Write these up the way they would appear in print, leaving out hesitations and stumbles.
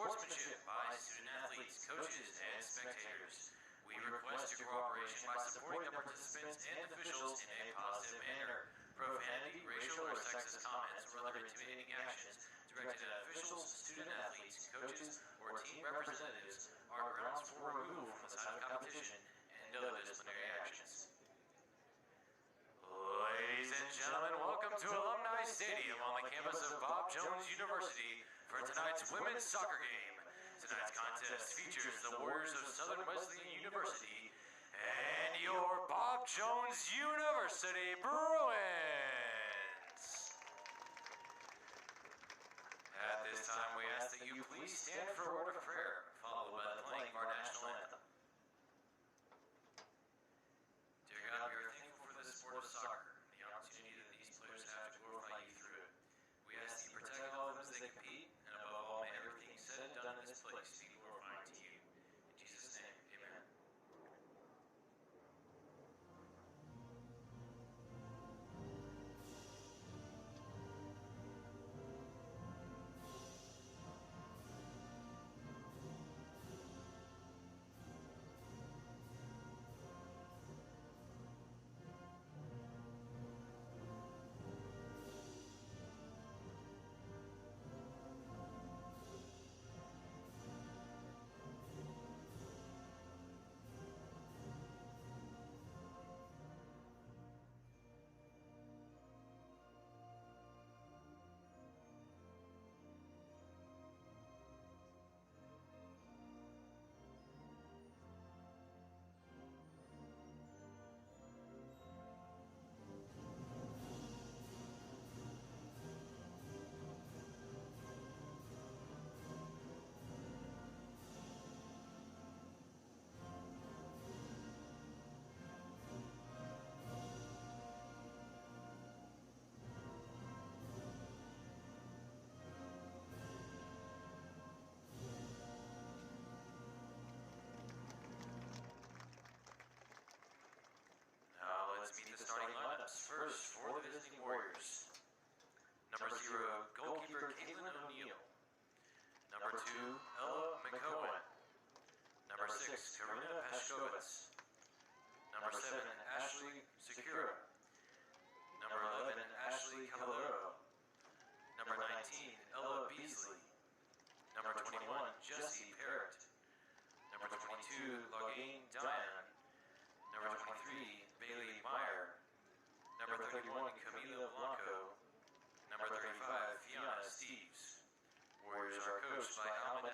sportsmanship by student-athletes, coaches, and spectators. We request your cooperation by supporting the participants and officials in a positive manner. Profanity, racial, or sexist comments, or other intimidating actions directed at officials, student-athletes, coaches, or team representatives are grounds for removal from the side of competition and other disciplinary actions. Ladies and gentlemen, welcome to Alumni Stadium on the campus of Bob Jones University for tonight's women's soccer game. Tonight's contest features the Warriors of Southern Wesleyan University and your Bob Jones University Bruins. At this time, we ask that you please stand for a word of prayer, followed by the playing of our national anthem. Dear God, we are thankful for the sport of soccer and the opportunity that these players have to glorify you through it. We ask that you protect all of them as they compete, and above all, may everything said and done in this place be glorifying to you. In Jesus' name, amen. Let's meet the starting lineups. First, for the visiting Warriors. Number 0, goalkeeper Caitlin O'Neill. Number 2, Ella McCowan. Number 6, Karina Pashkovitz. Number 7, Ashley Secura. Number 11, Ashley Caballero. Number 19, Ella Beasley. Number 21, Jessie Parrott. Number 22, Logane Diane. Number 23, Bailey Meyer. Number 31, Camila Blanco. Number 35, Fiona Steves. Warriors are coached by Alumni.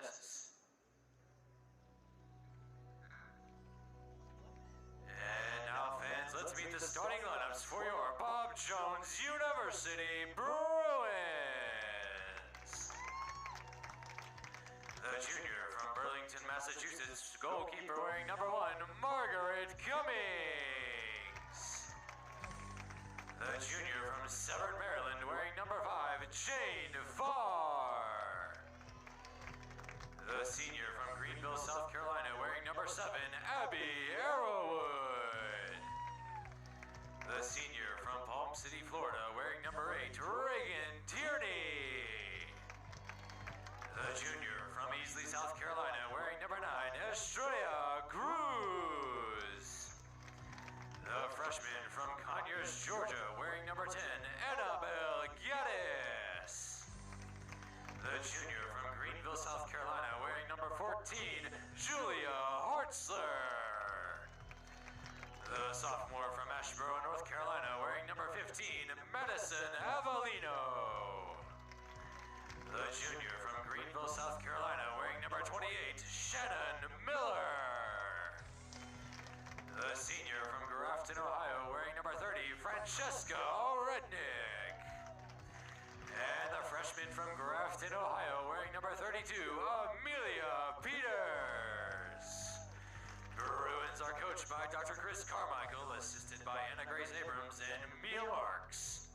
And now, fans, let's meet the starting lineups for your Bob Jones University Bruins. The junior from Burlington, Massachusetts, goalkeeper wearing number 1, Margaret Cummings. The junior from Severn, Maryland, wearing number 5, Jane Farr. The senior from Greenville, South Carolina, wearing number 7, Abby Arrowwood. The senior from Palm City, Florida, wearing number 8, Reagan Tierney. The junior from Easley, South Carolina, wearing number 9, Estrella Cruz. The freshman from Conyers, Georgia, wearing number 10, Annabelle Gaddis. The junior from Greenville, South Carolina, wearing number 14, Julia Hartzler. The sophomore from Asheboro, North Carolina, wearing number 15, Madison Avellino. The junior from Greenville, South Carolina, wearing number 28, Shannon Miller. The senior from Grafton, Ohio, wearing number 30, Francesca Rednick. And the freshman from Grafton, Ohio, wearing number 32, Amelia Peters. Bruins are coached by Dr. Chris Carmichael, assisted by Anna Grace Abrams and Mia Marks.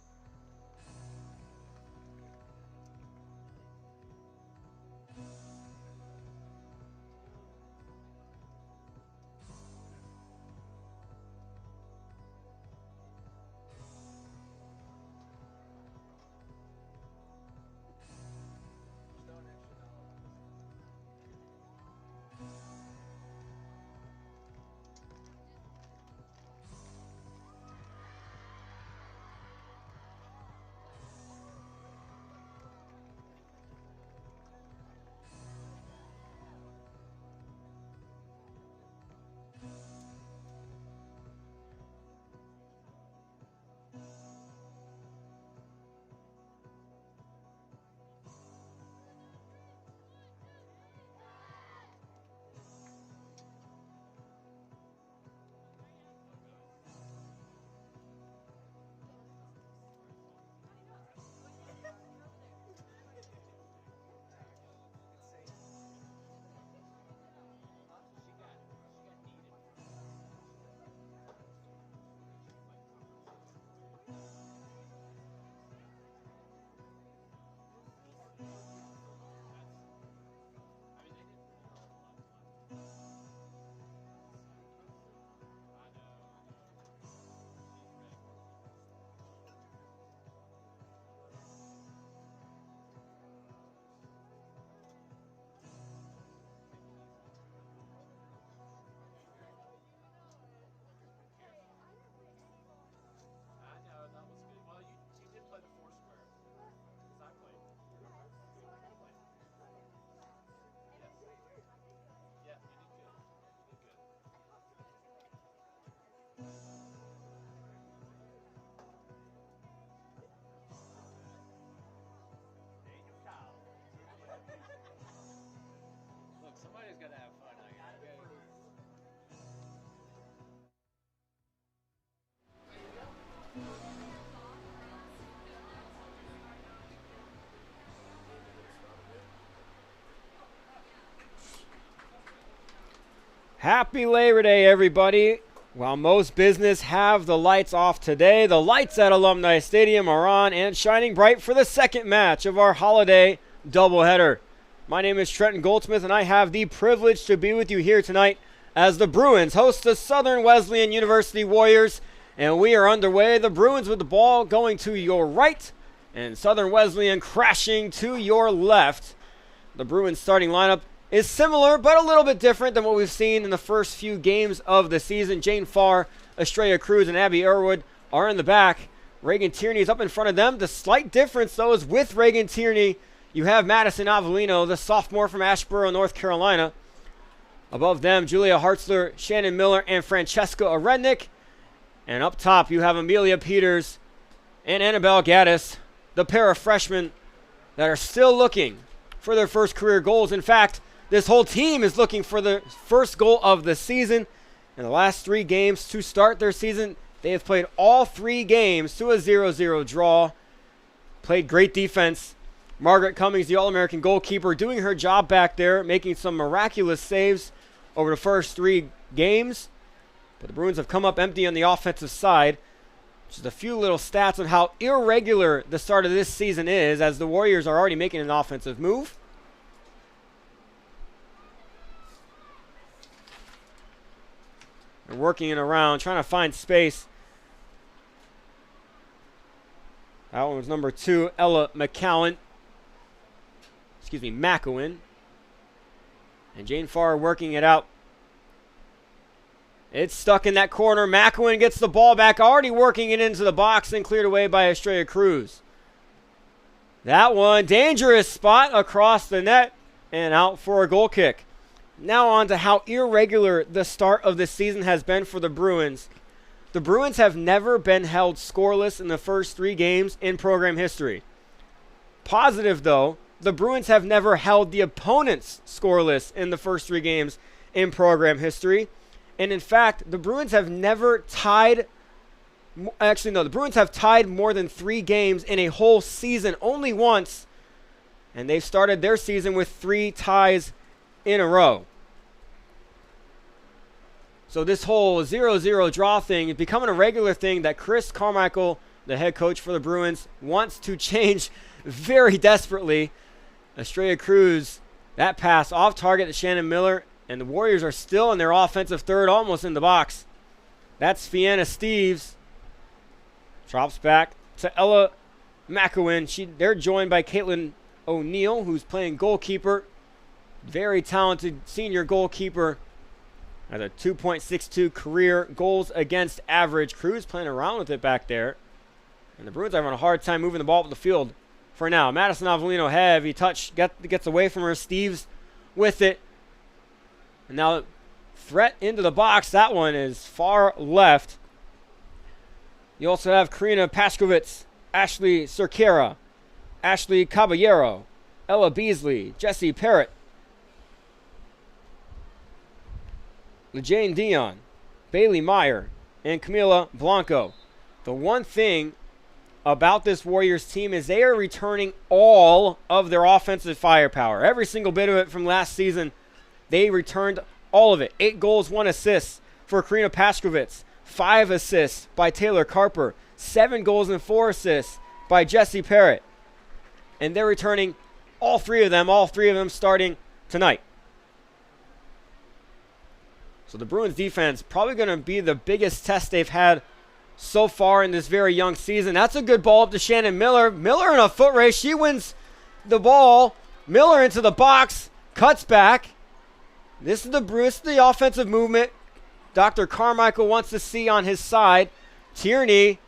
Happy Labor Day, everybody. While most business have the lights off today, the lights at Alumni Stadium are on and shining bright for the second match of our holiday doubleheader. My name is Trenton Goldsmith, and I have the privilege to be with you here tonight as the Bruins host the Southern Wesleyan University Warriors. And we are underway. The Bruins with the ball going to your right, and Southern Wesleyan crashing to your left. The Bruins starting lineup is similar, but a little bit different than what we've seen in the first few games of the season. Jane Farr, Estrella Cruz, and Abby Irwood are in the back. Reagan Tierney is up in front of them. The slight difference, though, is with Reagan Tierney, you have Madison Avellino, the sophomore from Asheboro, North Carolina. Above them, Julia Hartzler, Shannon Miller, and Francesca Arednik. And up top, you have Amelia Peters and Annabelle Gaddis, the pair of freshmen that are still looking for their first career goals. In fact, this whole team is looking for the first goal of the season. In the last 3 games to start their season, they have played all 3 games to a 0-0 draw. Played great defense. Margaret Cummings, the All-American goalkeeper, doing her job back there, making some miraculous saves over the first 3 games. But the Bruins have come up empty on the offensive side. Just a few little stats on how irregular the start of this season is, as the Warriors are already making an offensive move. They're working it around, trying to find space. That one was number 2, Ella McCowan. McEwen. And Jane Farr working it out. It's stuck in that corner. McEwen gets the ball back, already working it into the box and cleared away by Estrella Cruz. That one, dangerous spot across the net and out for a goal kick. Now on to how irregular the start of the season has been for the Bruins. The Bruins have never been held scoreless in the first 3 games in program history. Positive, though, the Bruins have never held the opponents scoreless in the first 3 games in program history. And in fact, the Bruins have never tied. The Bruins have tied more than 3 games in a whole season only once. And they've started their season with 3 ties in a row. So this whole 0-0 draw thing is becoming a regular thing that Chris Carmichael, the head coach for the Bruins, wants to change very desperately. Estrella Cruz, that pass off target to Shannon Miller, and the Warriors are still in their offensive third, almost in the box. That's Fianna Steves. Drops back to Ella McEwen. They're joined by Caitlin O'Neill, who's playing goalkeeper. Very talented senior goalkeeper. Has a 2.62 career goals against average. Cruz playing around with it back there. And the Bruins are having a hard time moving the ball up the field for now. Madison Avellino, heavy touch, gets away from her. Steves with it. And now threat into the box. That one is far left. You also have Karina Pashkovitz, Ashley Cerquera, Ashley Caballero, Ella Beasley, Jessie Parrott, LeJane Dion, Bailey Meyer, and Camila Blanco. The one thing about this Warriors team is they are returning all of their offensive firepower. Every single bit of it from last season, they returned all of it. 8 goals, 1 assist for Karina Pashkovitz. 5 assists by Taylor Carper. 7 goals and 4 assists by Jessie Parrott. And they're returning all 3 of them starting tonight. So the Bruins defense probably going to be the biggest test they've had so far in this very young season. That's a good ball up to Shannon Miller. Miller in a foot race. She wins the ball. Miller into the box. Cuts back. This is the offensive movement Dr. Carmichael wants to see on his side. Tierney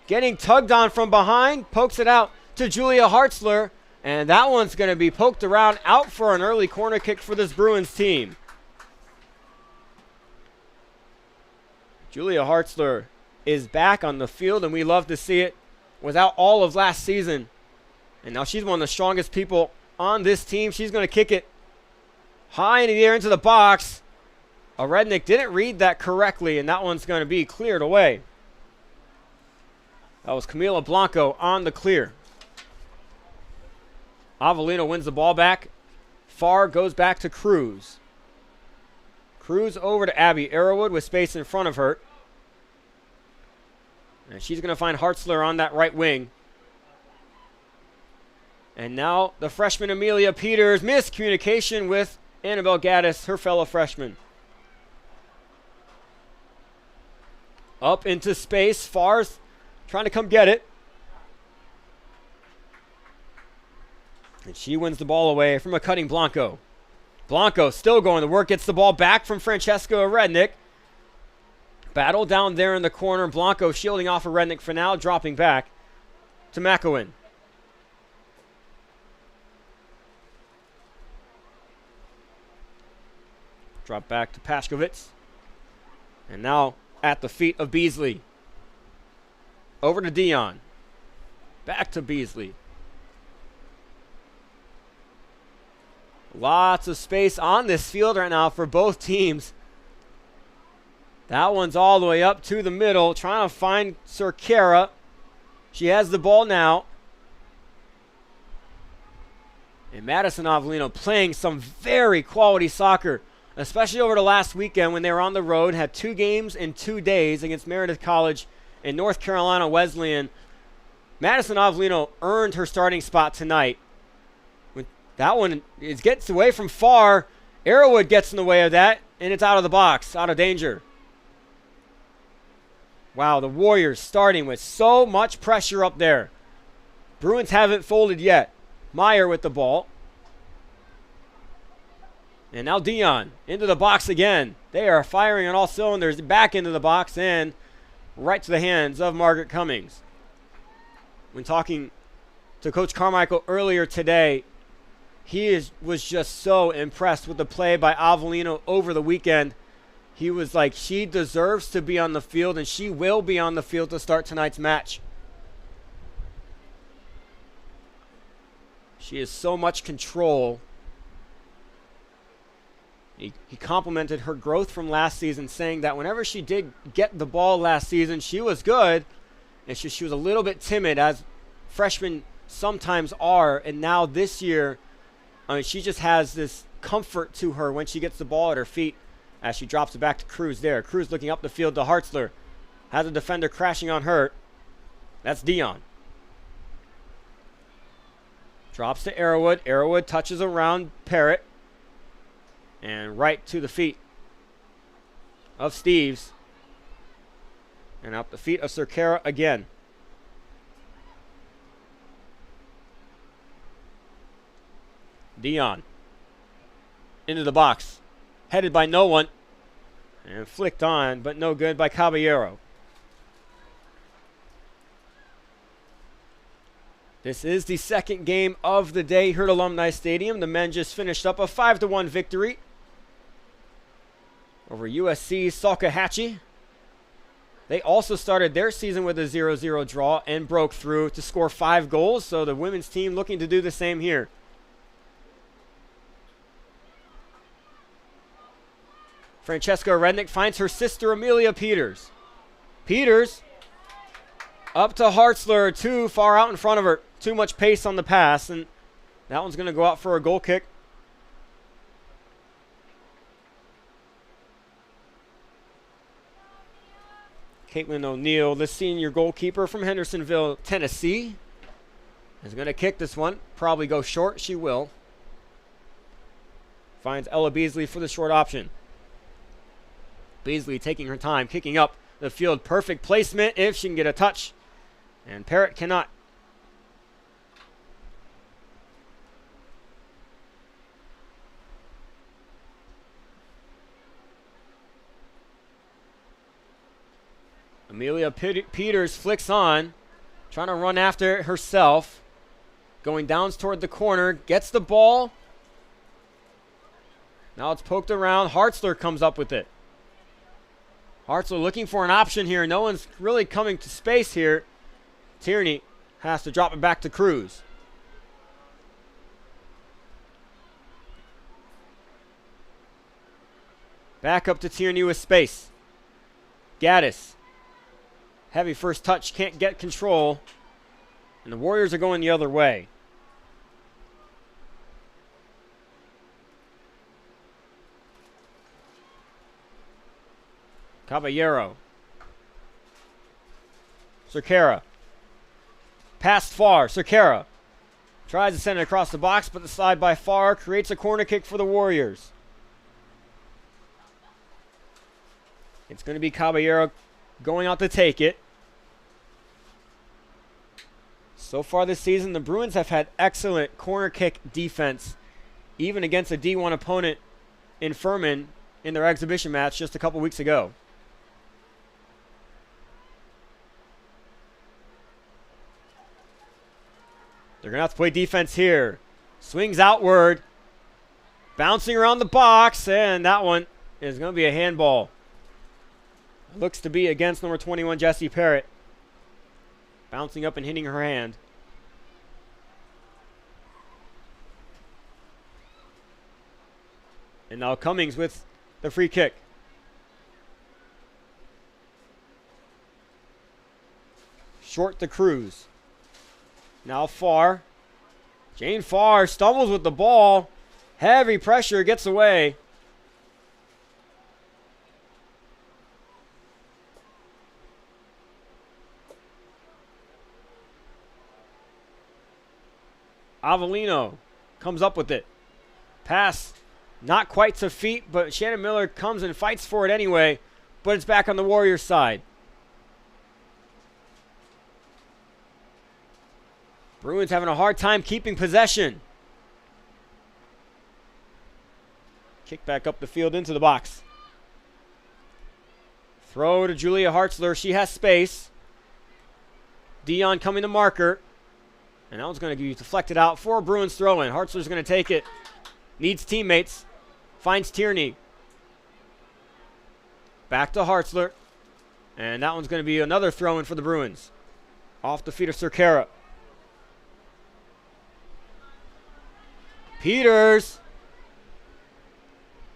getting tugged on from behind. Pokes it out to Julia Hartzler. And that one's going to be poked around, out for an early corner kick for this Bruins team. Julia Hartzler is back on the field, and we love to see it, without all of last season. And now she's one of the strongest people on this team. She's going to kick it High in the air into the box. Rednick didn't read that correctly, and that one's going to be cleared away. That was Camila Blanco on the clear. Avellino wins the ball back. Farr goes back to Cruz. Cruz over to Abby Arrowwood with space in front of her. And she's going to find Hartzler on that right wing. And now the freshman Amelia Peters. Miscommunication with Annabelle Gaddis, her fellow freshman. Up into space. Farr's trying to come get it. And she wins the ball away from a cutting Blanco. Blanco still going to work. Gets the ball back from Francesca Rednick. Battle down there in the corner. Blanco shielding off of Rednick for now. Dropping back to McEwen. Drop back to Pashkovitz. And now at the feet of Beasley. Over to Dion. Back to Beasley. Lots of space on this field right now for both teams. That one's all the way up to the middle. Trying to find Cerquera. She has the ball now. And Madison Avellino playing some very quality soccer. Especially over the last weekend when they were on the road. Had 2 games in 2 days against Meredith College and North Carolina Wesleyan. Madison Avellino earned her starting spot tonight. That one gets away from Farr. Arrowwood gets in the way of that, and it's out of the box, out of danger. Wow, the Warriors starting with so much pressure up there. Bruins haven't folded yet. Meyer with the ball. And now Dion into the box again. They are firing on all cylinders. Back into the box and right to the hands of Margaret Cummings. When talking to Coach Carmichael earlier today, he was just so impressed with the play by Avellino over the weekend. He was like, she deserves to be on the field, and she will be on the field to start tonight's match. She has so much control. He complimented her growth from last season, saying that whenever she did get the ball last season, she was good, and she was a little bit timid, as freshmen sometimes are, and now this year, she just has this comfort to her when she gets the ball at her feet as she drops it back to Cruz there. Cruz looking up the field to Hartzler. Has a defender crashing on her. That's Dion. Drops to Arrowwood. Arrowwood touches around Parrott. And right to the feet of Steves. And up the feet of Cerquera again. Dion into the box, headed by no one, and flicked on, but no good by Caballero. This is the second game of the day here at Alumni Stadium. The men just finished up a 5-1 victory over USC Salkehatchie. They also started their season with a 0-0 draw and broke through to score 5 goals, so the women's team looking to do the same here. Francesca Rednick finds her sister Amelia Peters. Peters up to Hartzler, too far out in front of her. Too much pace on the pass, and that one's going to go out for a goal kick. Caitlin O'Neill, the senior goalkeeper from Hendersonville, Tennessee, is going to kick this one. Probably go short. She will. Finds Ella Beasley for the short option. Beasley taking her time, kicking up the field. Perfect placement if she can get a touch. And Parrott cannot. Amelia Peters flicks on, trying to run after it herself. Going down toward the corner, gets the ball. Now it's poked around. Hartzler comes up with it. Hartzler looking for an option here. No one's really coming to space here. Tierney has to drop it back to Cruz. Back up to Tierney with space. Gaddis. Heavy first touch, can't get control. And the Warriors are going the other way. Caballero. Cerquera. Passed far. Cerquera. Tries to send it across the box, but the slide by Farr creates a corner kick for the Warriors. It's going to be Caballero going out to take it. So far this season, the Bruins have had excellent corner kick defense, even against a D1 opponent in Furman in their exhibition match just a couple weeks ago. They're going to have to play defense here. Swings outward. Bouncing around the box, and that one is going to be a handball. Looks to be against number 21, Jessie Parrott. Bouncing up and hitting her hand. And now Cummings with the free kick. Short to Cruz. Now Farr. Jane Farr stumbles with the ball. Heavy pressure, gets away. Avellino comes up with it. Pass not quite to feet, but Shannon Miller comes and fights for it anyway. But it's back on the Warriors' side. Bruins having a hard time keeping possession. Kick back up the field into the box. Throw to Julia Hartzler. She has space. Dion coming to mark her. And that one's going to be deflected out for a Bruins throw-in. Hartzler's going to take it. Needs teammates. Finds Tierney. Back to Hartzler. And that one's going to be another throw-in for the Bruins. Off the feet of Cerquera. Peters.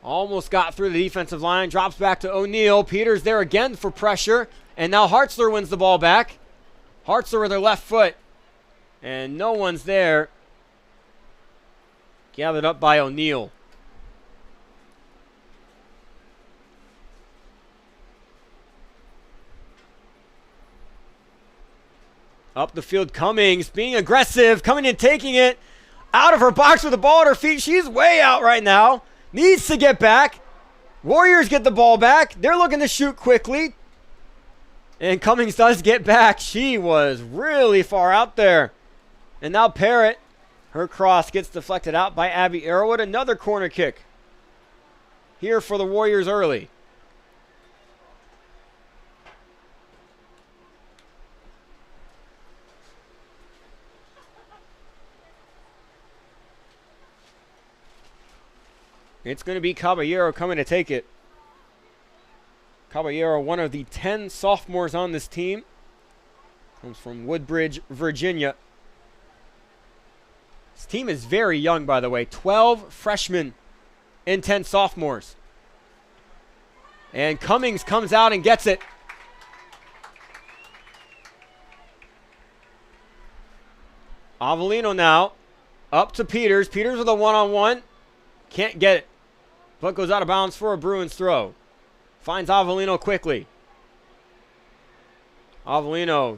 Almost got through the defensive line. Drops back to O'Neal. Peters there again for pressure. And now Hartzler wins the ball back. Hartzler with her left foot. And no one's there. Gathered up by O'Neal. Up the field, Cummings being aggressive, coming in, taking it out of her box with the ball at her feet. She's way out right now. Needs to get back. Warriors get the ball back. They're looking to shoot quickly. And Cummings does get back. She was really far out there. And now Parrott, her cross gets deflected out by Abby Arrowwood. Another corner kick here for the Warriors early. It's going to be Caballero coming to take it. Caballero, one of the 10 sophomores on this team. Comes from Woodbridge, Virginia. This team is very young, by the way. 12 freshmen and 10 sophomores. And Cummings comes out and gets it. Avellino now. Up to Peters. Peters with a one-on-one. Can't get it. But goes out of bounds for a Bruins throw. Finds Avellino quickly. Avellino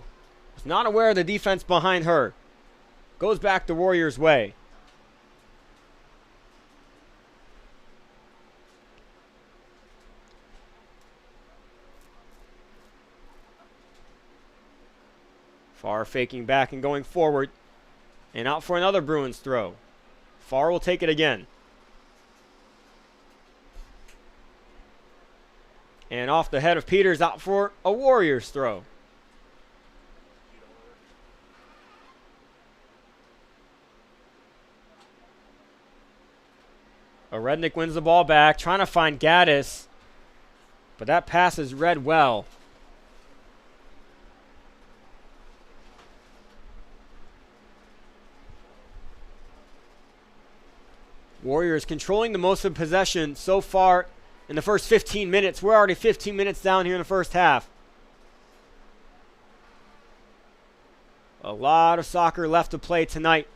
is not aware of the defense behind her. Goes back the Warriors' way. Farr faking back and going forward. And out for another Bruins throw. Farr will take it again. And off the head of Peters, out for a Warriors throw. Rednick wins the ball back, trying to find Gaddis. But that pass is read well. Warriors controlling the most of possession so far in the first 15 minutes. We're already 15 minutes down here in the first half. A lot of soccer left to play tonight.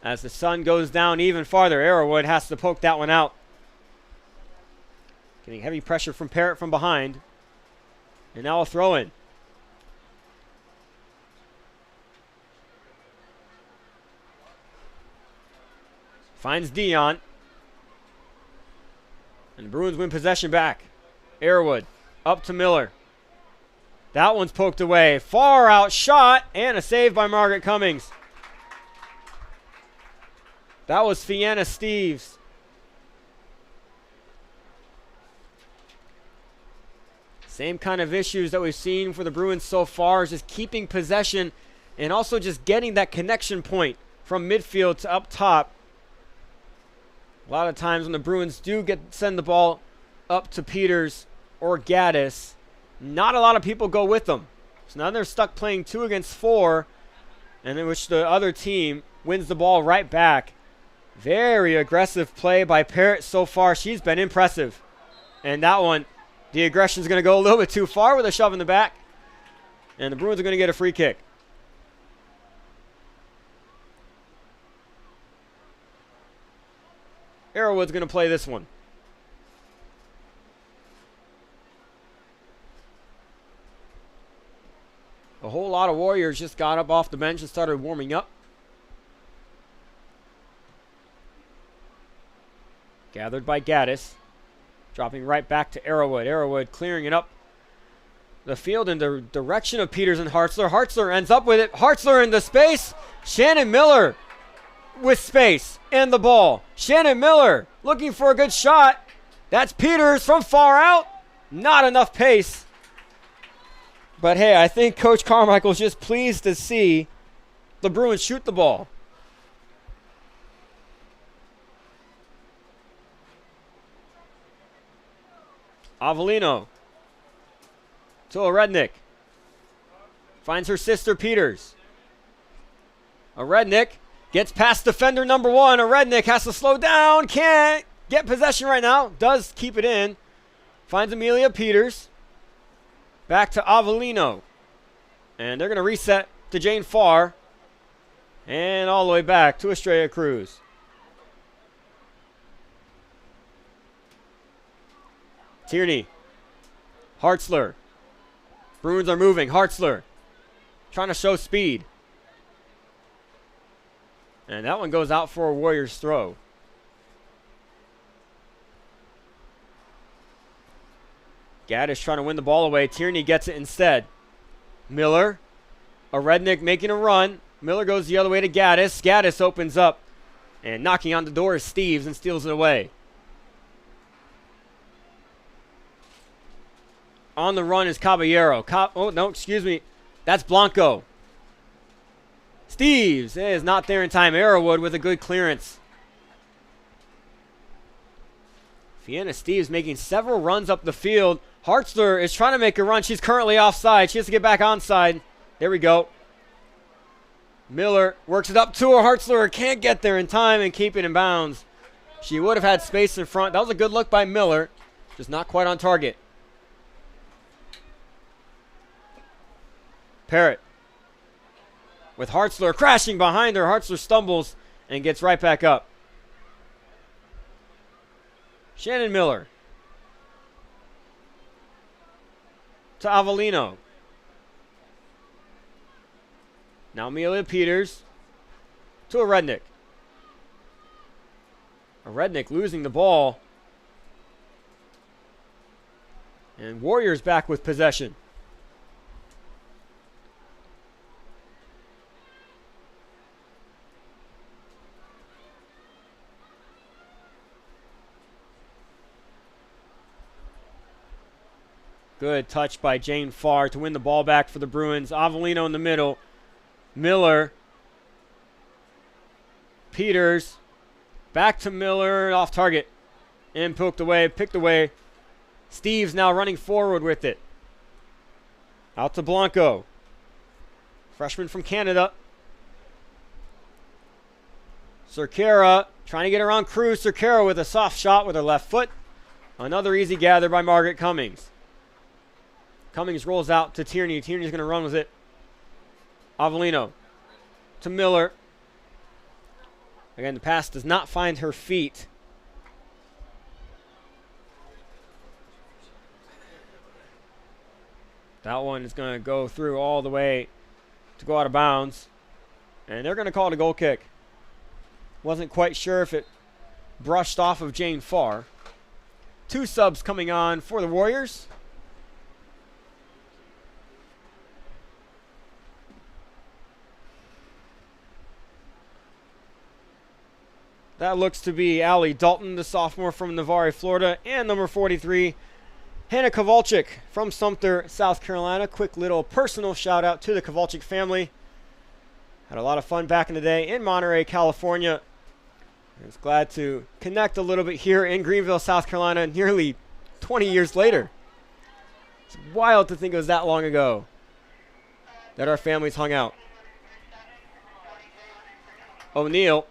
As the sun goes down even farther, Arrowwood has to poke that one out. Getting heavy pressure from Parrott from behind. And now a throw in. Finds Dion. And the Bruins win possession back. Arrowwood up to Miller. That one's poked away. Far out shot and a save by Margaret Cummings. That was Fianna Steves. Same kind of issues that we've seen for the Bruins so far is just keeping possession and also just getting that connection point from midfield to up top. A lot of times when the Bruins do send the ball up to Peters or Gaddis, not a lot of people go with them. So now they're stuck playing 2 against 4, and in which the other team wins the ball right back. Very aggressive play by Parrott so far. She's been impressive. And that one, the aggression's going to go a little bit too far with a shove in the back. And the Bruins are going to get a free kick. Arrowwood's going to play this one. A whole lot of Warriors just got up off the bench and started warming up. Gathered by Gaddis. Dropping right back to Arrowwood. Arrowwood clearing it up the field in the direction of Peters and Hartzler. Hartzler ends up with it. Hartzler into space. Shannon Miller with space and the ball. Shannon Miller looking for a good shot. That's Peters from far out. Not enough pace. But hey, I think Coach Carmichael's just pleased to see the Bruins shoot the ball. Avellino to Orednik. Finds her sister Peters. Orednik gets past defender number 1. Orednik has to slow down. Can't get possession right now. Does keep it in. Finds Amelia Peters. Back to Avellino. And they're going to reset to Jane Farr. And all the way back to Estrella Cruz. Tierney. Hartzler. Bruins are moving. Hartzler trying to show speed. And that one goes out for a Warriors throw. Gaddis trying to win the ball away. Tierney gets it instead. Miller. Orednik making a run. Miller goes the other way to Gaddis. Gaddis opens up. And knocking on the door is Steves and steals it away. On the run is Caballero. Oh, no, excuse me. That's Blanco. Steves is not there in time. Arrowwood with a good clearance. Fianna Steves making several runs up the field. Hartzler is trying to make a run. She's currently offside. She has to get back onside. There we go. Miller works it up to her. Hartzler can't get there in time and keep it in bounds. She would have had space in front. That was a good look by Miller. Just not quite on target. Parrott with Hartzler crashing behind her. Hartzler stumbles and gets right back up. Shannon Miller to Avellino. Now Amelia Peters to Orednik. Orednik losing the ball. And Warriors back with possession. Good touch by Jane Farr to win the ball back for the Bruins. Avellino in the middle. Miller. Peters. Back to Miller. Off target. And picked away. Steves now running forward with it. Out to Blanco. Freshman from Canada. Cerquera trying to get around Cruz. Cerquera with a soft shot with her left foot. Another easy gather by Margaret Cummings. Cummings rolls out to Tierney. Tierney's going to run with it. Avellino to Miller. Again, the pass does not find her feet. That one is going to go through all the way to go out of bounds. And they're going to call it a goal kick. Wasn't quite sure if it brushed off of Jane Farr. 2 subs coming on for the Warriors. That looks to be Allie Dalton, the sophomore from Navarre, Florida, and number 43, Hannah Kowalczyk from Sumter, South Carolina. Quick little personal shout out to the Kowalczyk family. Had a lot of fun back in the day in Monterey, California. I was glad to connect a little bit here in Greenville, South Carolina, nearly 20 years later. It's wild to think it was that long ago that our families hung out. O'Neal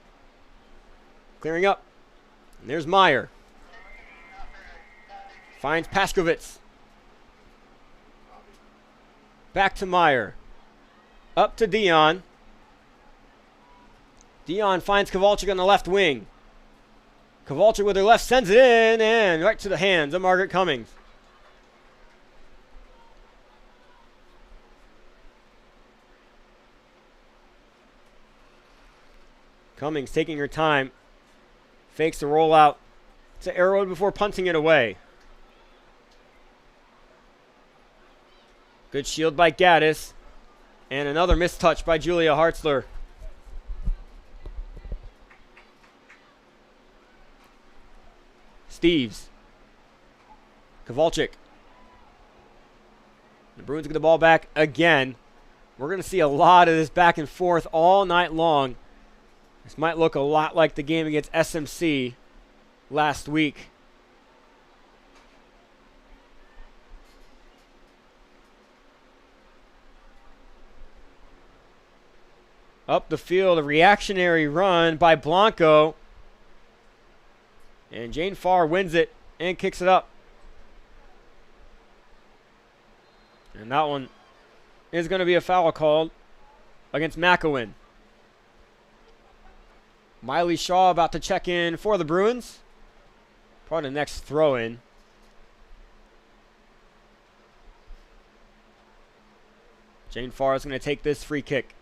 clearing up. And there's Meyer. Finds Paskovitz. Back to Meyer. Up to Dion. Dion finds Kowalczyk on the left wing. Kowalczyk with her left sends it in and right to the hands of Margaret Cummings. Cummings taking her time. Fakes the rollout to Arrowwood before punting it away. Good shield by Gaddis. And another missed touch by Julia Hartzler. Steves. Kowalczyk. The Bruins get the ball back again. We're going to see a lot of this back and forth all night long. This might look a lot like the game against SMC last week. Up the field, a reactionary run by Blanco. And Jane Farr wins it and kicks it up. And that one is going to be a foul called against McEwen. Miley Shaw about to check in for the Bruins. Probably the next throw-in. Jane Farr is going to take this free kick.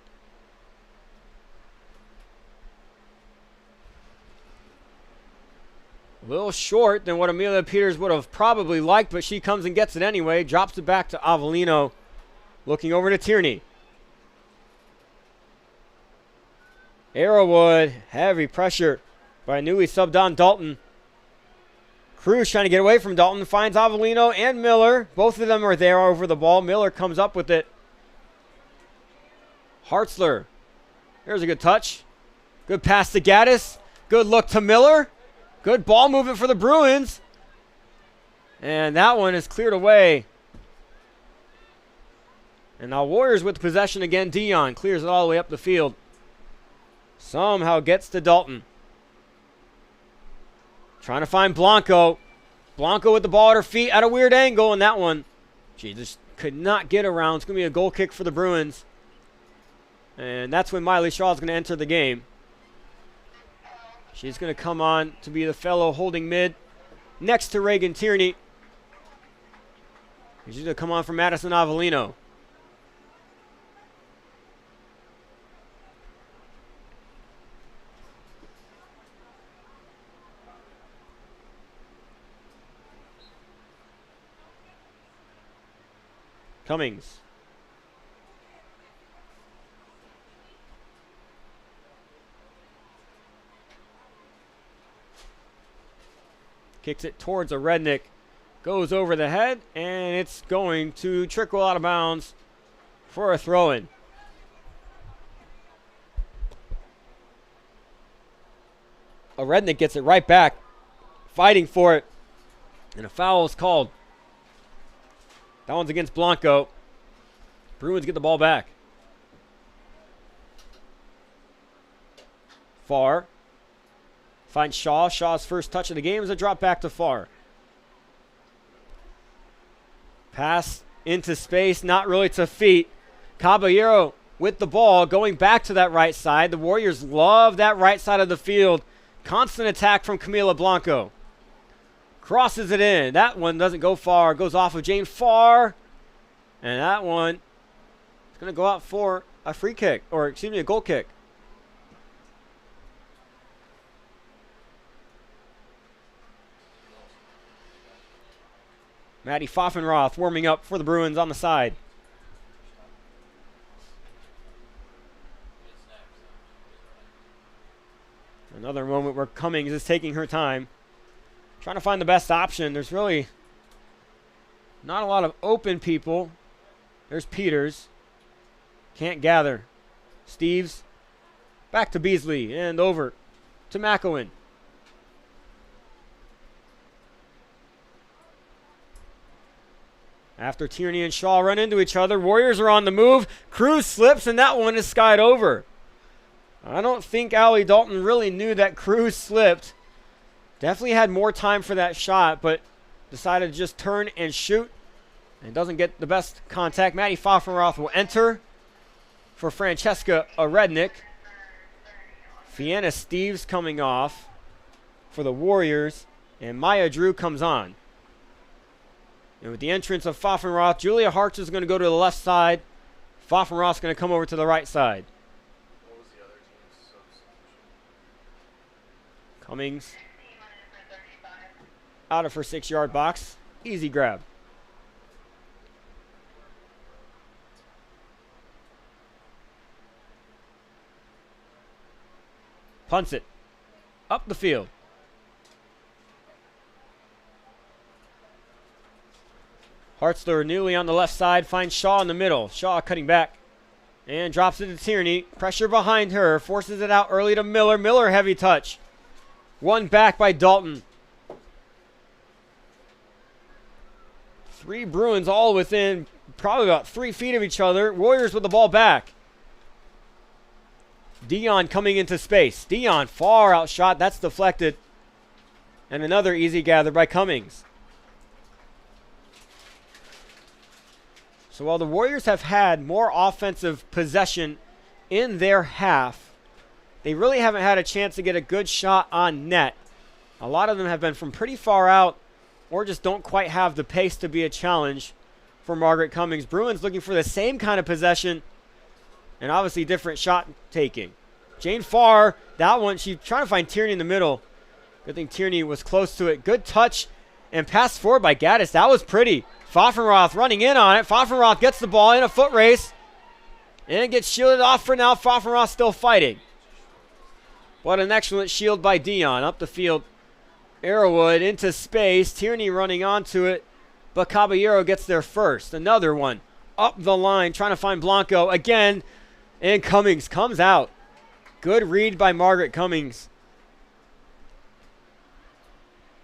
A little short than what Amelia Peters would have probably liked, but she comes and gets it anyway. Drops it back to Avellino. Looking over to Tierney. Arrowwood, heavy pressure by newly subbed on Dalton. Cruz trying to get away from Dalton. Finds Avellino and Miller. Both of them are there over the ball. Miller comes up with it. Hartzler. There's a good touch. Good pass to Gaddis. Good look to Miller. Good ball movement for the Bruins. And that one is cleared away. And now Warriors with possession again. Dion clears it all the way up the field. Somehow gets to Dalton. Trying to find Blanco. Blanco with the ball at her feet at a weird angle. And that one, she just could not get around. It's going to be a goal kick for the Bruins. And that's when Miley Shaw is going to enter the game. She's going to come on to be the fellow holding mid next to Reagan Tierney. She's going to come on for Madison Avellino. Cummings. Kicks it towards a Rednick. Goes over the head, and it's going to trickle out of bounds for a throw-in. A Rednick gets it right back, fighting for it, and a foul is called. That one's against Blanco. Bruins get the ball back. Farr Finds Shaw. Shaw's first touch of the game is a drop back to Farr. Pass into space, not really to feet. Caballero with the ball, going back to that right side. The Warriors love that right side of the field. Constant attack from Camila Blanco. Crosses it in. That one doesn't go far. Goes off of Jane Farr. And that one is going to go out for a free kick, or excuse me, a goal kick. Maddie Pfaffenroth warming up for the Bruins on the side. Another moment where Cummings is taking her time, trying to find the best option. There's really not a lot of open people. There's Peters. Can't gather. Steves. Back to Beasley and over to McEwen. After Tierney and Shaw run into each other, Warriors are on the move. Cruz slips, and that one is skied over. I don't think Allie Dalton really knew that Cruz slipped. Definitely had more time for that shot, but decided to just turn and shoot. And doesn't get the best contact. Maddie Pfaffenroth will enter for Francesca Rednick. Fianna Steves coming off for the Warriors. And Maya Drew comes on. And with the entrance of Pfaffenroth, Julia Hartz is going to go to the left side. Pfaffenroth's going to come over to the right side. What was the other team's substitution? Cummings out of her 6-yard box. Easy grab. Punts it up the field. Hartzler newly on the left side, finds Shaw in the middle. Shaw cutting back and drops it to Tierney. Pressure behind her, forces it out early to Miller. Miller heavy touch. One back by Dalton. 3 Bruins all within probably about 3 feet of each other. Warriors with the ball back. Dion coming into space. Dion far outshot. That's deflected. And another easy gather by Cummings. So while the Warriors have had more offensive possession in their half, they really haven't had a chance to get a good shot on net. A lot of them have been from pretty far out or just don't quite have the pace to be a challenge for Margaret Cummings. Bruins looking for the same kind of possession and obviously different shot taking. Jane Farr, that one, she's trying to find Tierney in the middle. Good thing Tierney was close to it. Good touch and pass forward by Gaddis. That was pretty. Pfaffenroth running in on it. Pfaffenroth gets the ball in a foot race and gets shielded off for now. Pfaffenroth still fighting. What an excellent shield by Dion. Up the field. Arrowwood into space. Tierney running onto it, but Caballero gets there first. Another one up the line trying to find Blanco again, and Cummings comes out. Good read by Margaret Cummings.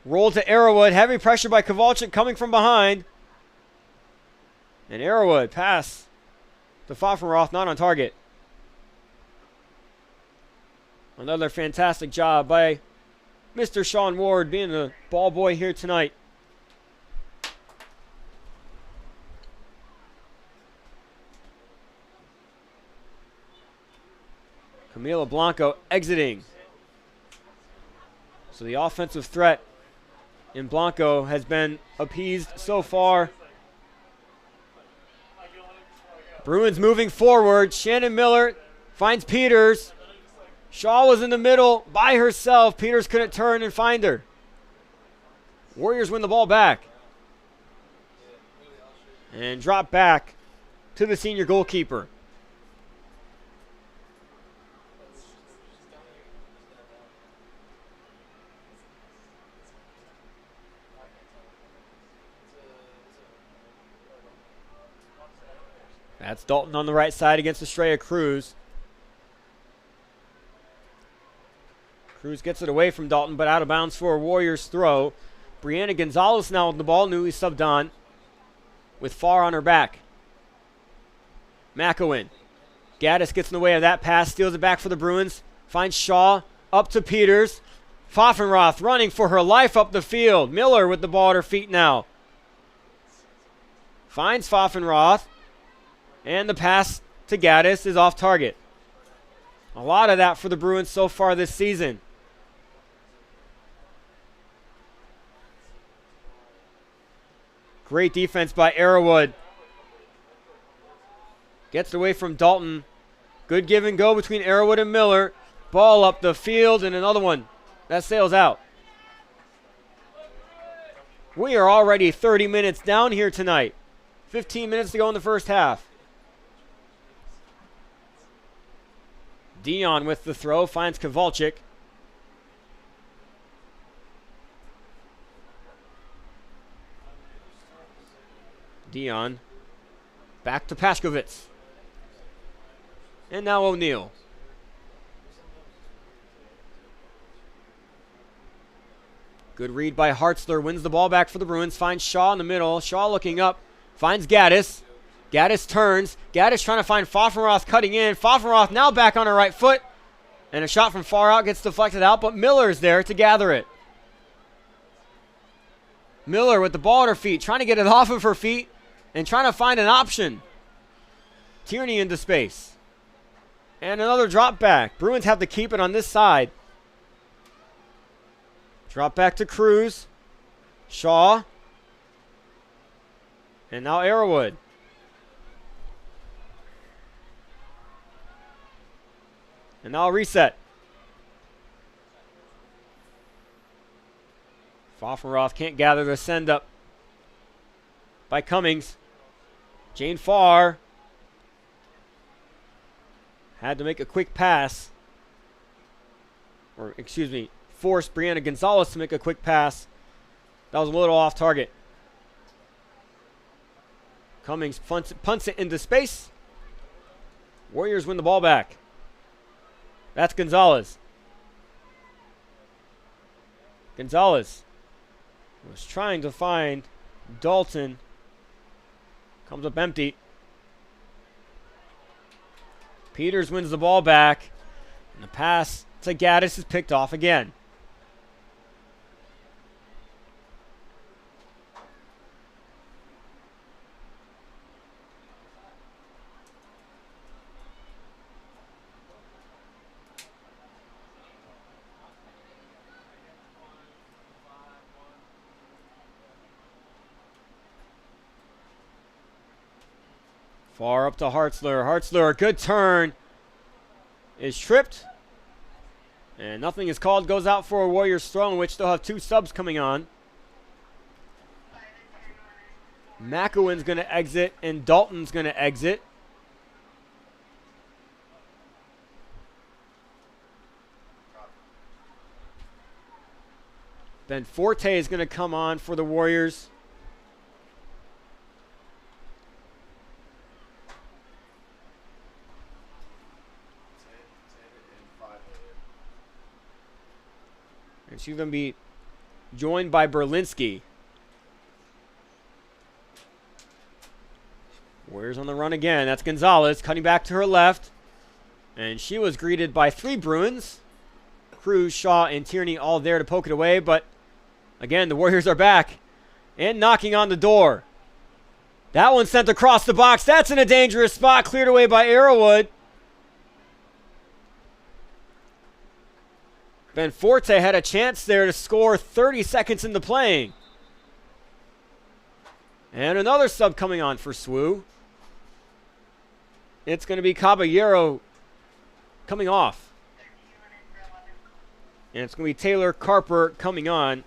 Roll to Arrowwood. Heavy pressure by Kowalczyk coming from behind. And Arrowwood pass to Pfaffenroth, not on target. Another fantastic job by Mr. Sean Ward being the ball boy here tonight. Camila Blanco exiting. So the offensive threat in Blanco has been appeased so far. Bruins moving forward. Shannon Miller finds Peters. Shaw was in the middle by herself. Peters couldn't turn and find her. Warriors win the ball back. And drop back to the senior goalkeeper. That's Dalton on the right side against Estrella Cruz. Cruz gets it away from Dalton, but out of bounds for a Warriors throw. Brianna Gonzalez now with the ball, newly subbed on, with Farr on her back. McEwen. Gaddis gets in the way of that pass, steals it back for the Bruins. Finds Shaw, up to Peters. Pfaffenroth running for her life up the field. Miller with the ball at her feet now. Finds Pfaffenroth. And the pass to Gaddis is off target. A lot of that for the Bruins so far this season. Great defense by Arrowood. Gets away from Dalton. Good give and go between Arrowood and Miller. Ball up the field and another one. That sails out. We are already 30 minutes down here tonight. 15 minutes to go in the first half. Dion with the throw, finds Kowalczyk. Dion back to Pashkovitz. And now O'Neal. Good read by Hartzler, wins the ball back for the Bruins, finds Shaw in the middle. Shaw looking up, finds Gaddis. Gaddis turns. Gaddis trying to find Pfaffenroth cutting in. Pfaffenroth now back on her right foot. And a shot from far out gets deflected out, but Miller's there to gather it. Miller with the ball at her feet, trying to get it off of her feet and trying to find an option. Tierney into space. And another drop back. Bruins have to keep it on this side. Drop back to Cruz. Shaw. And now Arrowood. And now reset. Pfaffenroth can't gather the send up by Cummings. Jane Farr had to make a quick pass. Or, excuse me, forced Brianna Gonzalez to make a quick pass. That was a little off target. Cummings punts it into space. Warriors win the ball back. That's Gonzalez. Gonzalez was trying to find Dalton. Comes up empty. Peters wins the ball back. And the pass to Gaddis is picked off again. Far up to Hartzler. Hartzler, a good turn. Is tripped. And nothing is called. Goes out for a Warriors throw, in which they'll have two subs coming on. McEwen's going to exit, and Dalton's going to exit. Ben Forte is going to come on for the Warriors. And she's going to be joined by Berlinski. Warriors on the run again. That's Gonzalez cutting back to her left. And she was greeted by three Bruins. Cruz, Shaw, and Tierney all there to poke it away. But again, the Warriors are back and knocking on the door. That one sent across the box. That's in a dangerous spot. Cleared away by Arrowood. Ben Forte had a chance there to score 30 seconds into playing. And another sub coming on for SWU. It's going to be Caballero coming off. And it's going to be Taylor Carper coming on.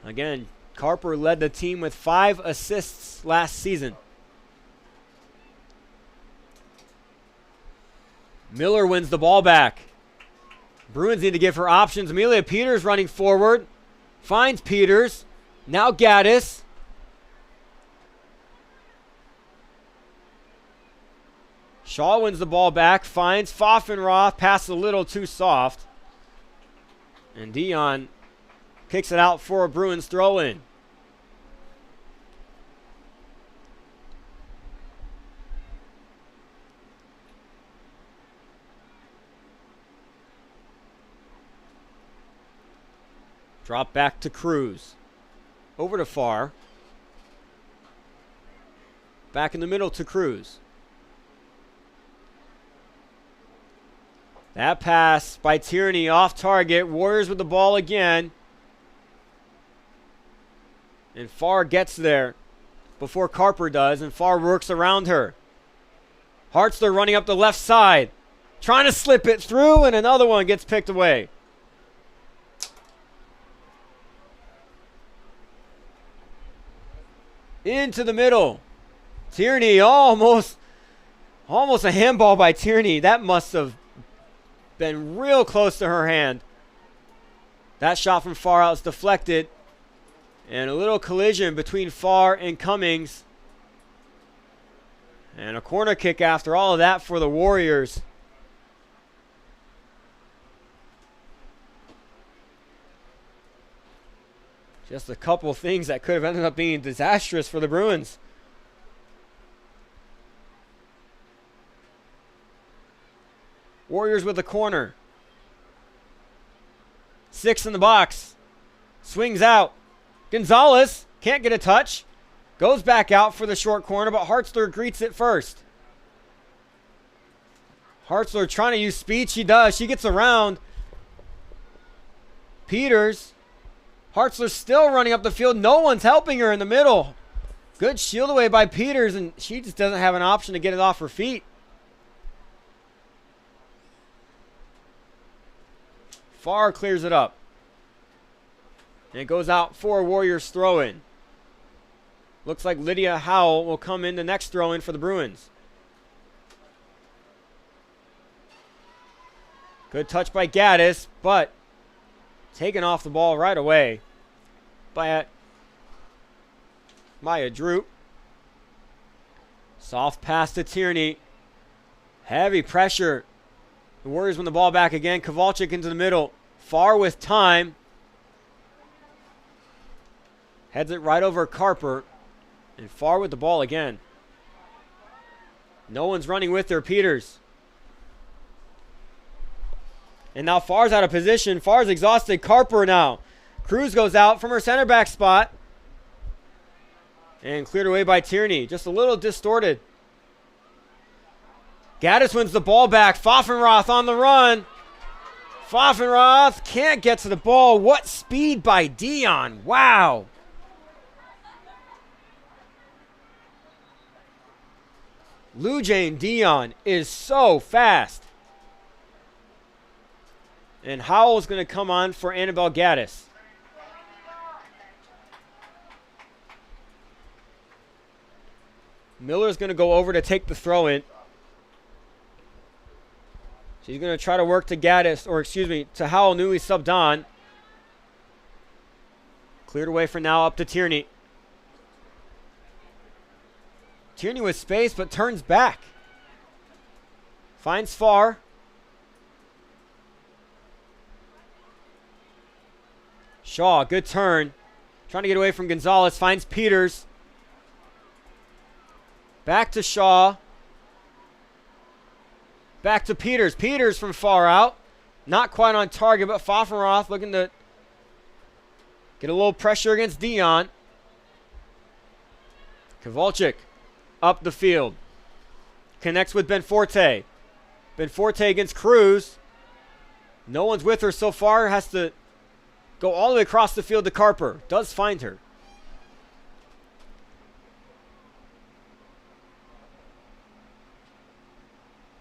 Again, Carper led the team with 5 assists last season. Miller wins the ball back. Bruins need to give her options. Amelia Peters running forward. Finds Peters. Now Gaddis. Shaw wins the ball back. Finds Pfaffenroth. Pass a little too soft. And Dion kicks it out for a Bruins throw-in. Drop back to Cruz. Over to Farr. Back in the middle to Cruz. That pass by Tierney off target. Warriors with the ball again. And Farr gets there before Carper does, and Farr works around her. Hartzler running up the left side. Trying to slip it through, and another one gets picked away. Into the middle. Tierney almost a handball by Tierney. That must have been real close to her hand. That shot from Farr out is deflected. And a little collision between Farr and Cummings. And a corner kick after all of that for the Warriors. Just a couple things that could have ended up being disastrous for the Bruins. Warriors with the corner. 6 in the box. Swings out. Gonzalez can't get a touch. Goes back out for the short corner, but Hartzler greets it first. Hartzler trying to use speed. She does. She gets around. Peters. Hartzler still running up the field. No one's helping her in the middle. Good shield away by Peters, and she just doesn't have an option to get it off her feet. Farr clears it up. And it goes out for a Warriors throw-in. Looks like Lydia Howell will come in the next throw-in for the Bruins. Good touch by Gaddis, but taken off the ball right away by Maya Droop. Soft pass to Tierney. Heavy pressure. The Warriors win the ball back again. Kowalczyk into the middle. Farr with time. Heads it right over Carper. And Farr with the ball again. No one's running with her. Peters. And now Farr's out of position. Farr's exhausted. Carper now. Cruz goes out from her center back spot. And cleared away by Tierney. Just a little distorted. Gaddis wins the ball back. Pfaffenroth on the run. Pfaffenroth can't get to the ball. What speed by Dion. Wow. Lou Jane Dion is so fast. And Howell's going to come on for Annabelle Gaddis. Miller's going to go over to take the throw in. She's going to try to work to Gaddis, or excuse me, to Howell, newly subbed on. Cleared away for now, up to Tierney. Tierney with space, but turns back. Finds Farr. Shaw, good turn. Trying to get away from Gonzalez. Finds Peters. Back to Shaw. Back to Peters. Peters from far out. Not quite on target, but Pfaffenroth looking to get a little pressure against Dion. Kowalczyk up the field. Connects with Benforte. Benforte against Cruz. No one's with her so far. Has to go all the way across the field to Carper. Does find her.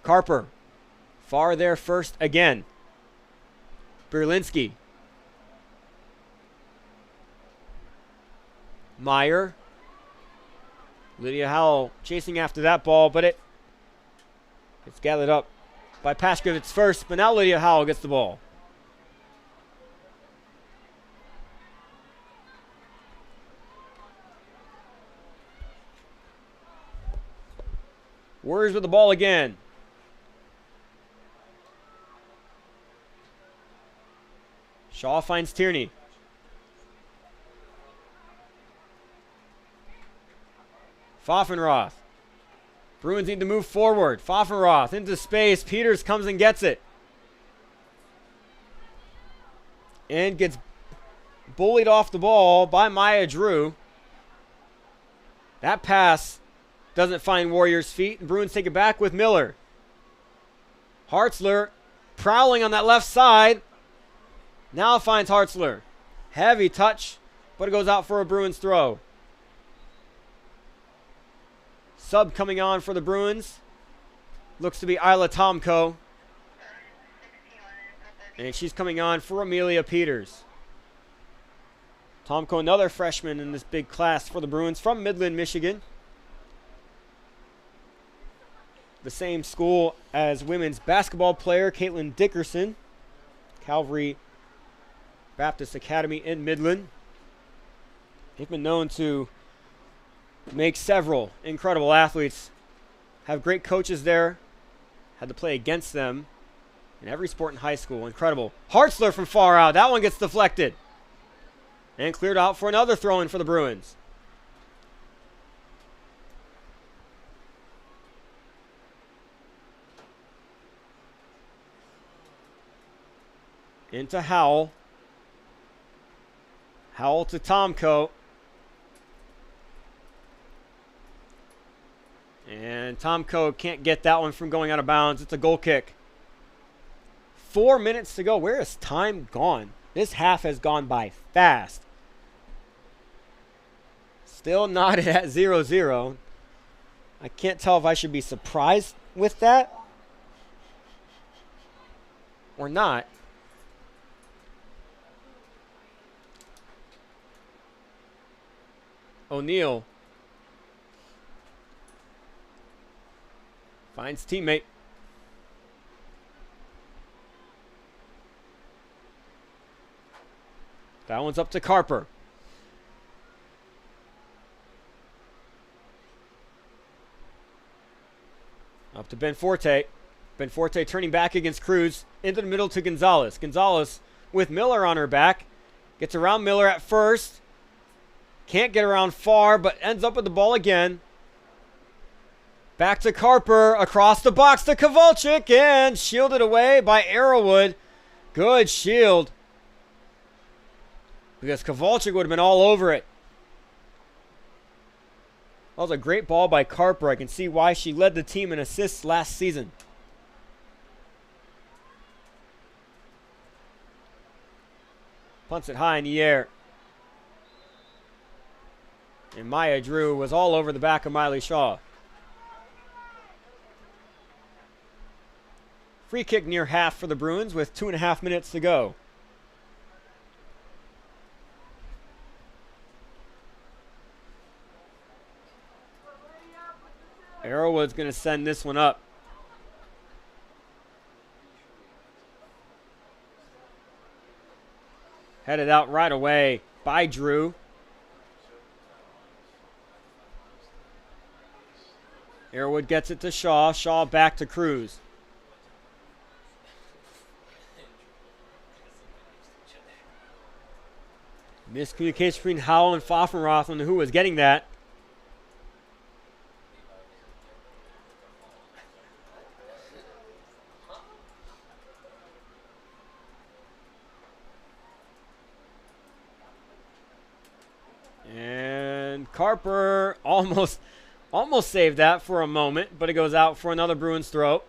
Carper. Far there first again. Berlinski. Meyer. Lydia Howell chasing after that ball, but it's gathered up by Pashkovitz first, but now Lydia Howell gets the ball. Warriors with the ball again. Shaw finds Tierney. Pfaffenroth. Bruins need to move forward. Pfaffenroth into space. Peters comes and gets it. And gets bullied off the ball by Maya Drew. That pass doesn't find Warriors' feet, and Bruins take it back with Miller. Hartzler prowling on that left side. Now finds Hartzler. Heavy touch, but it goes out for a Bruins throw. Sub coming on for the Bruins. Looks to be Isla Tomko. And she's coming on for Amelia Peters. Tomko, another freshman in this big class for the Bruins from Midland, Michigan. The same school as women's basketball player Caitlin Dickerson. Calvary Baptist Academy in Midland. They've been known to make several incredible athletes. Have great coaches there. Had to play against them in every sport in high school. Incredible. Hartzler from far out. That one gets deflected. And cleared out for another throw-in for the Bruins. Into Howell. Howell to Tomko. And Tomko can't get that one from going out of bounds. It's a goal kick. 4 minutes to go. Where has time gone? This half has gone by fast. Still knotted at 0-0. I can't tell if I should be surprised with that or not. O'Neal finds teammate. That one's up to Carper. Up to Benforte. Benforte turning back against Cruz. Into the middle to Gonzalez. Gonzalez with Miller on her back. Gets around Miller at first. Can't get around far, but ends up with the ball again. Back to Carper. Across the box to Kowalczyk. And shielded away by Arrowwood. Good shield. Because Kowalczyk would have been all over it. That was a great ball by Carper. I can see why she led the team in assists last season. Punts it high in the air. And Maya Drew was all over the back of Miley Shaw. Free kick near half for the Bruins with 2.5 minutes to go. Arrowwood's going to send this one up. Headed out right away by Drew. Arrowwood gets it to Shaw. Shaw back to Cruz. Miscommunication between Howell and Pfaffenroth on who was getting that. And Carper almost saved that for a moment, but it goes out for another Bruins throw.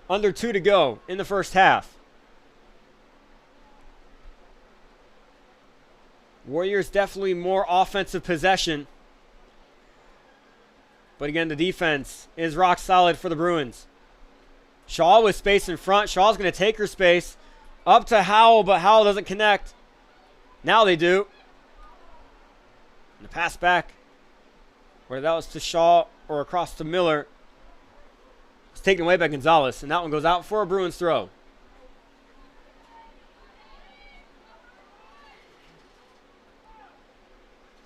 Under 2 to go in the first half. Warriors definitely more offensive possession. But again, the defense is rock solid for the Bruins. Shaw with space in front. Shaw's going to take her space. Up to Howell, but Howell doesn't connect. Now they do. And the pass back. Whether that was to Shaw or across to Miller. It's taken away by Gonzalez. And that one goes out for a Bruins throw.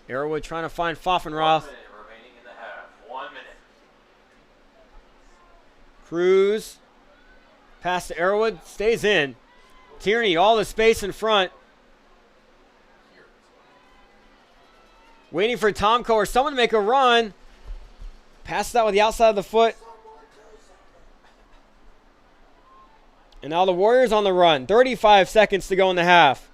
Arrowwood trying to find Pfaffenroth. 1 minute remaining in the half. 1 minute. Cruz. Pass to Arrowwood. Stays in. Tierney, all the space in front. Waiting for Tomko or someone to make a run. Passes that with the outside of the foot. And now the Warriors on the run. 35 seconds to go in the half.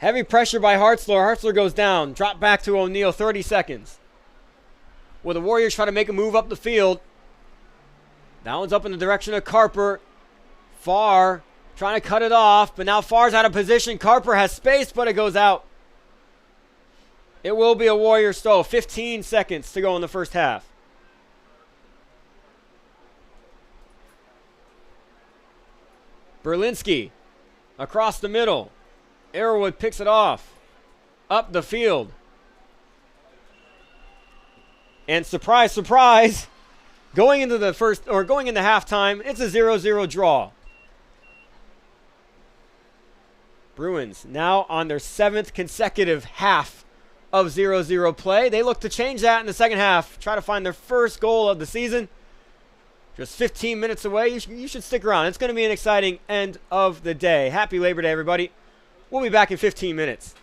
Heavy pressure by Hartzler. Hartzler goes down. Drop back to O'Neal. 30 seconds. Well, the Warriors try to make a move up the field. That one's up in the direction of Carper. Farr trying to cut it off, but now Farr's out of position. Carper has space, but it goes out. It will be a Warrior stole. 15 seconds to go in the first half. Berlinski across the middle. Arrowwood picks it off. Up the field. And surprise, surprise, going into halftime, it's a 0-0 draw. Bruins now on their 7th consecutive half of 0-0 play. They look to change that in the second half. Try to find their first goal of the season. Just 15 minutes away. You should stick around. It's going to be an exciting end of the day. Happy Labor Day, everybody. We'll be back in 15 minutes.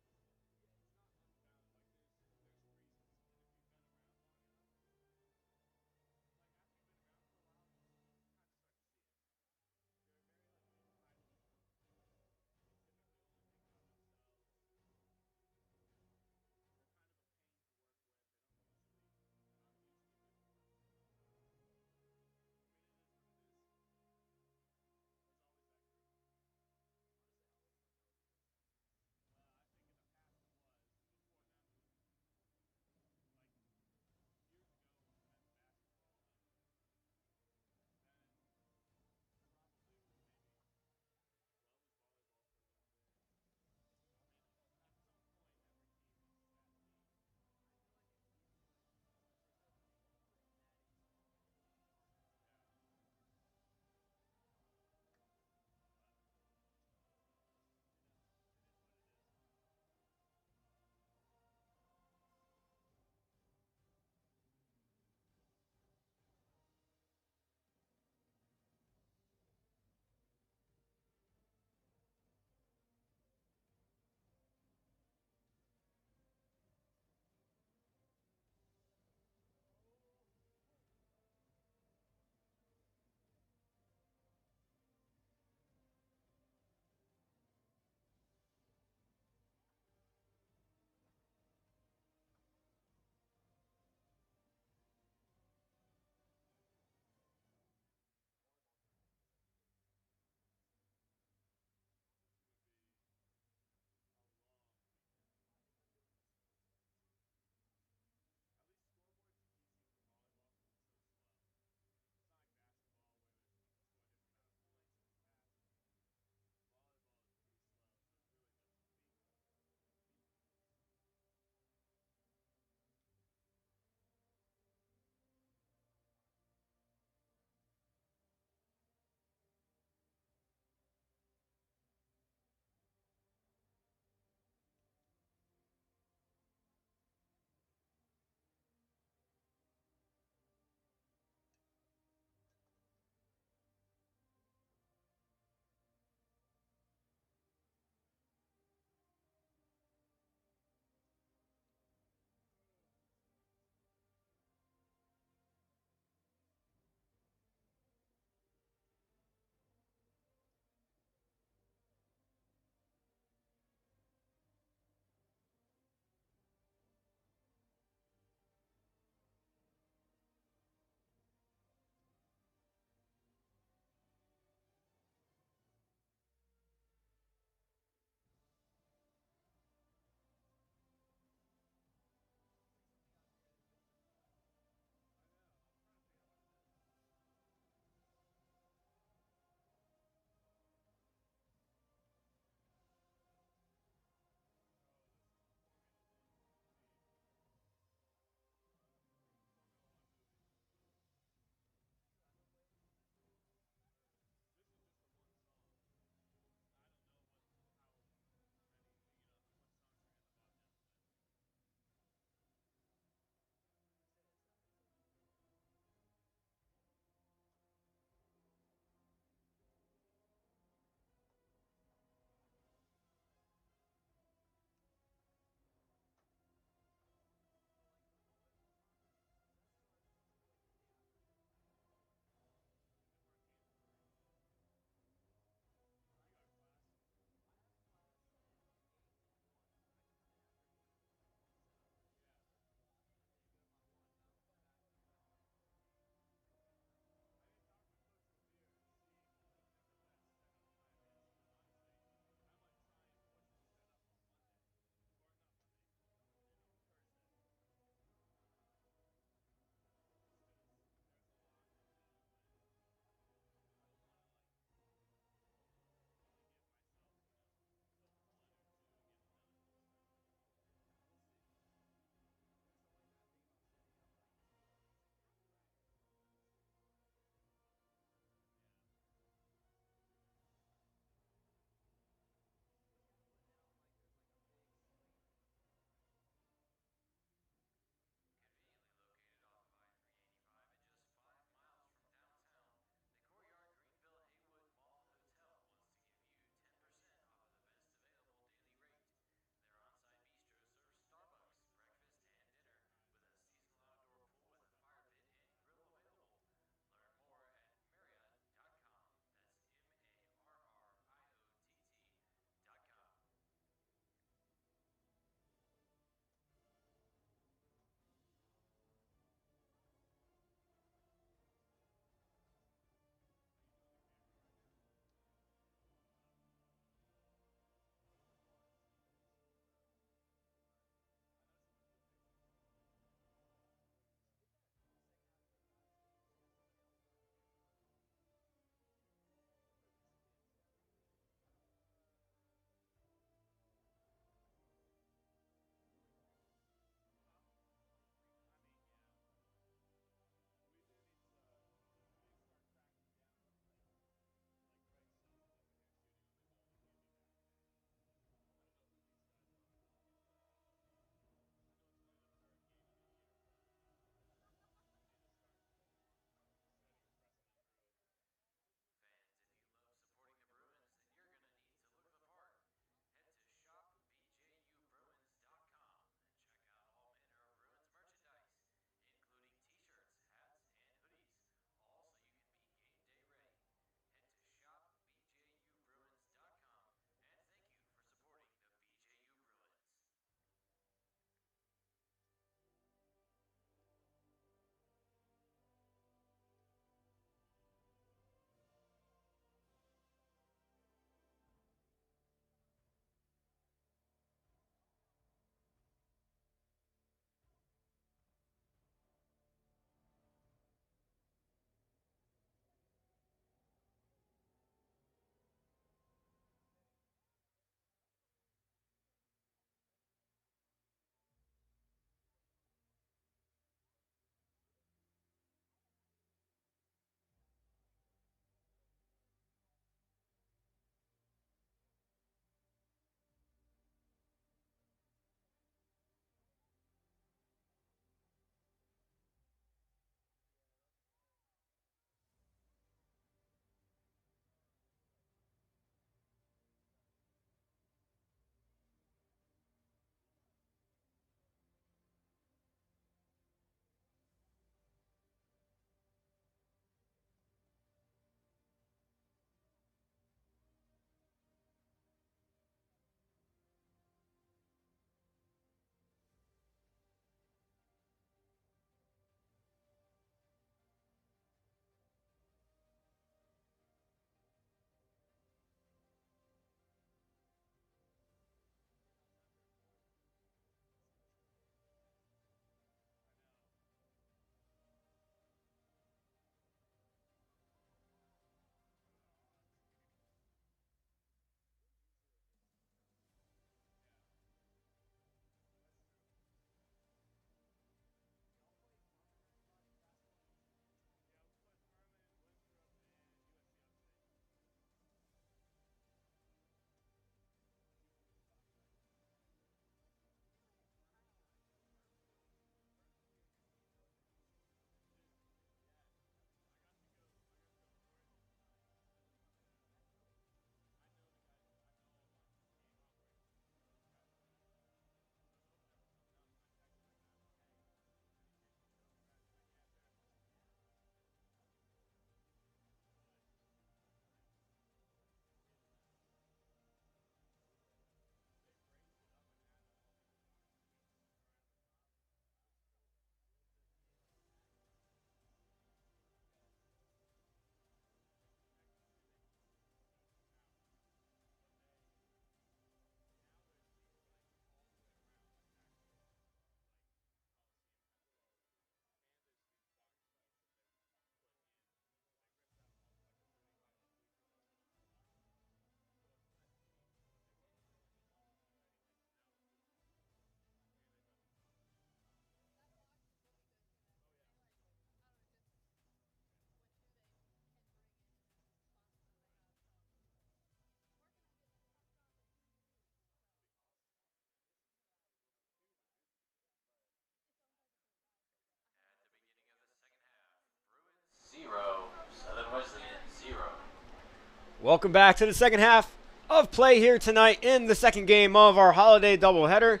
Welcome back to the second half of play here tonight in the second game of our holiday doubleheader.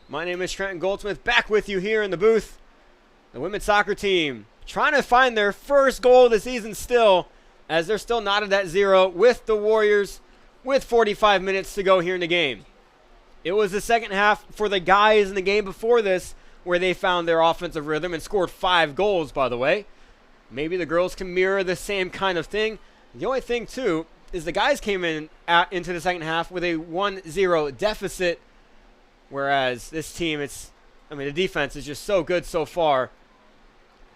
My name is Trenton Goldsmith, back with you here in the booth. The women's soccer team trying to find their first goal of the season still, as they're still knotted at 0 with the Warriors with 45 minutes to go here in the game. It was the second half for the guys in the game before this where they found their offensive rhythm and scored 5 goals, by the way. Maybe the girls can mirror the same kind of thing. The only thing, too, is the guys came into the second half with a 1-0 deficit, whereas this team, the defense is just so good so far,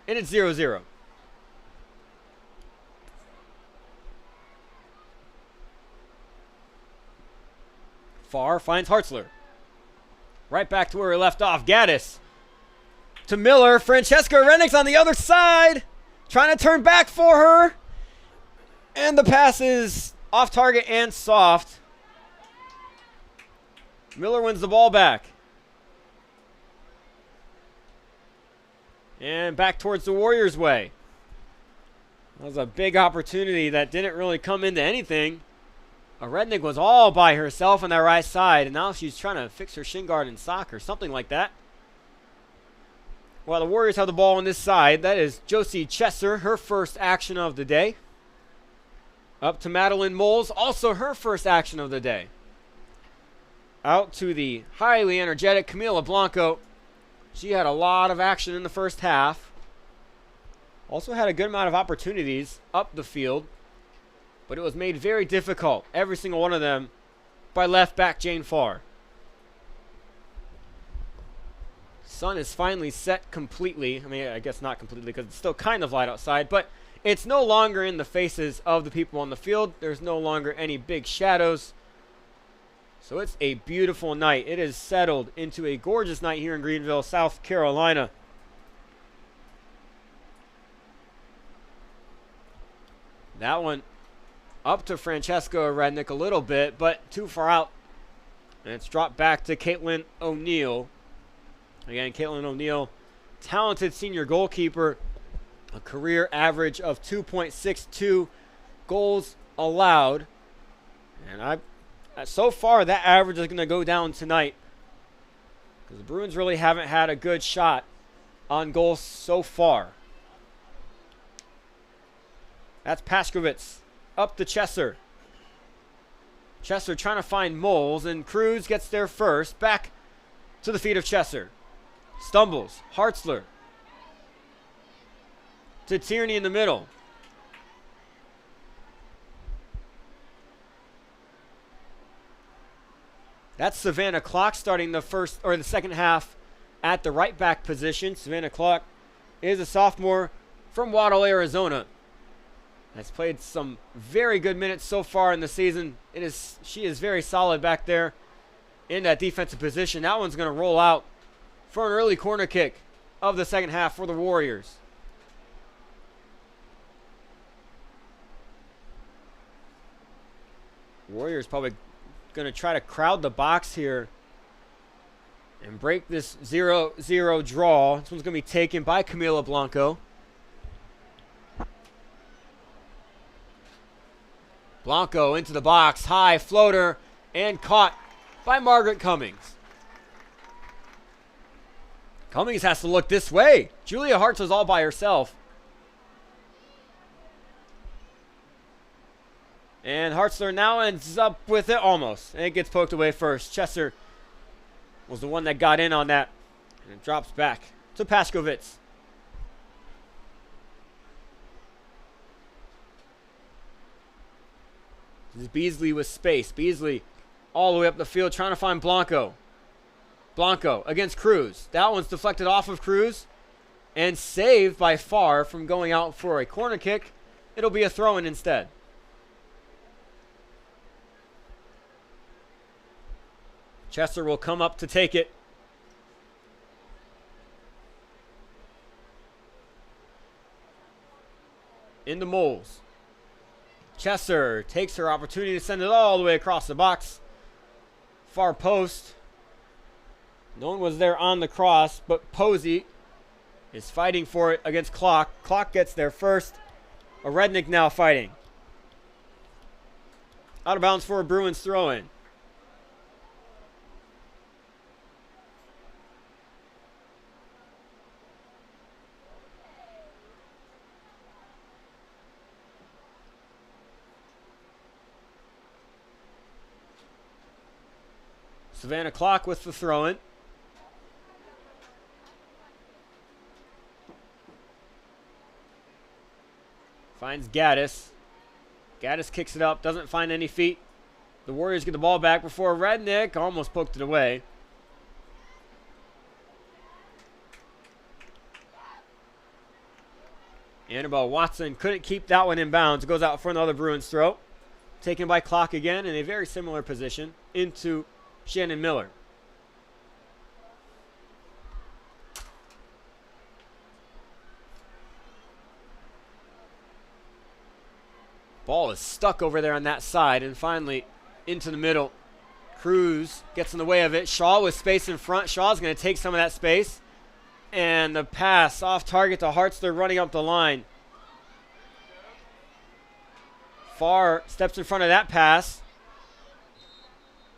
and it's 0-0. Farr finds Hartzler. Right back to where we left off. Gaddis to Miller. Francesca Rennick's on the other side, trying to turn back for her. And the pass is off target and soft. Miller wins the ball back. And back towards the Warriors' way. That was a big opportunity that didn't really come into anything. Rednick was all by herself on that right side, and now she's trying to fix her shin guard and sock or something like that. While the Warriors have the ball on this side, that is Josie Chesser, her first action of the day. Up to Madeline Moles, also her first action of the day. Out to the highly energetic Camila Blanco. She had a lot of action in the first half. Also had a good amount of opportunities up the field, but it was made very difficult, every single one of them, by left back Jane Farr. Sun is finally set completely. I guess not completely because it's still kind of light outside, but it's no longer in the faces of the people on the field. There's no longer any big shadows. So it's a beautiful night. It is settled into a gorgeous night here in Greenville, South Carolina. That one up to Francesca Rednick a little bit, but too far out. And it's dropped back to Caitlin O'Neill. Again, Caitlin O'Neill, talented senior goalkeeper. A career average of 2.62 goals allowed. And so far, that average is going to go down tonight, because the Bruins really haven't had a good shot on goal so far. That's Paskovitz up to Chesser. Chesser trying to find Moles, and Cruz gets there first. Back to the feet of Chesser. Stumbles. Hartzler to Tierney in the middle. That's Savannah Clark starting the second half at the right back position. Savannah Clark is a sophomore from Waddle, Arizona. Has played some very good minutes so far in the season. She is very solid back there in that defensive position. That one's going to roll out for an early corner kick of the second half for the Warriors. Warriors probably going to try to crowd the box here and break this 0-0 draw. This one's going to be taken by Camila Blanco. Blanco into the box, high floater, and caught by Margaret Cummings. Cummings has to look this way. Julia Hartz was all by herself. And Hartzler now ends up with it almost. And it gets poked away first. Chesser was the one that got in on that. And it drops back to Paskovitz. This is Beasley with space. Beasley all the way up the field trying to find Blanco. Blanco against Cruz. That one's deflected off of Cruz and saved by Farr from going out for a corner kick. It'll be a throw-in instead. Chesser will come up to take it. Into Moles. Chesser takes her opportunity to send it all the way across the box. Far post. No one was there on the cross, but Posey is fighting for it against Clock. Clock gets there first. A Rednick now fighting. Out of bounds for a Bruins throw-in. Savannah Clock with the throw-in. Finds Gaddis. Gaddis kicks it up, doesn't find any feet. The Warriors get the ball back before Rednick almost poked it away. Annabelle Watson couldn't keep that one in bounds. It goes out for another Bruins throw. Taken by Clock again in a very similar position into Shannon Miller. Ball is stuck over there on that side and finally into the middle. Cruz gets in the way of it. Shaw with space in front. Shaw's going to take some of that space. And the pass off target to Hartzler running up the line. Farr steps in front of that pass.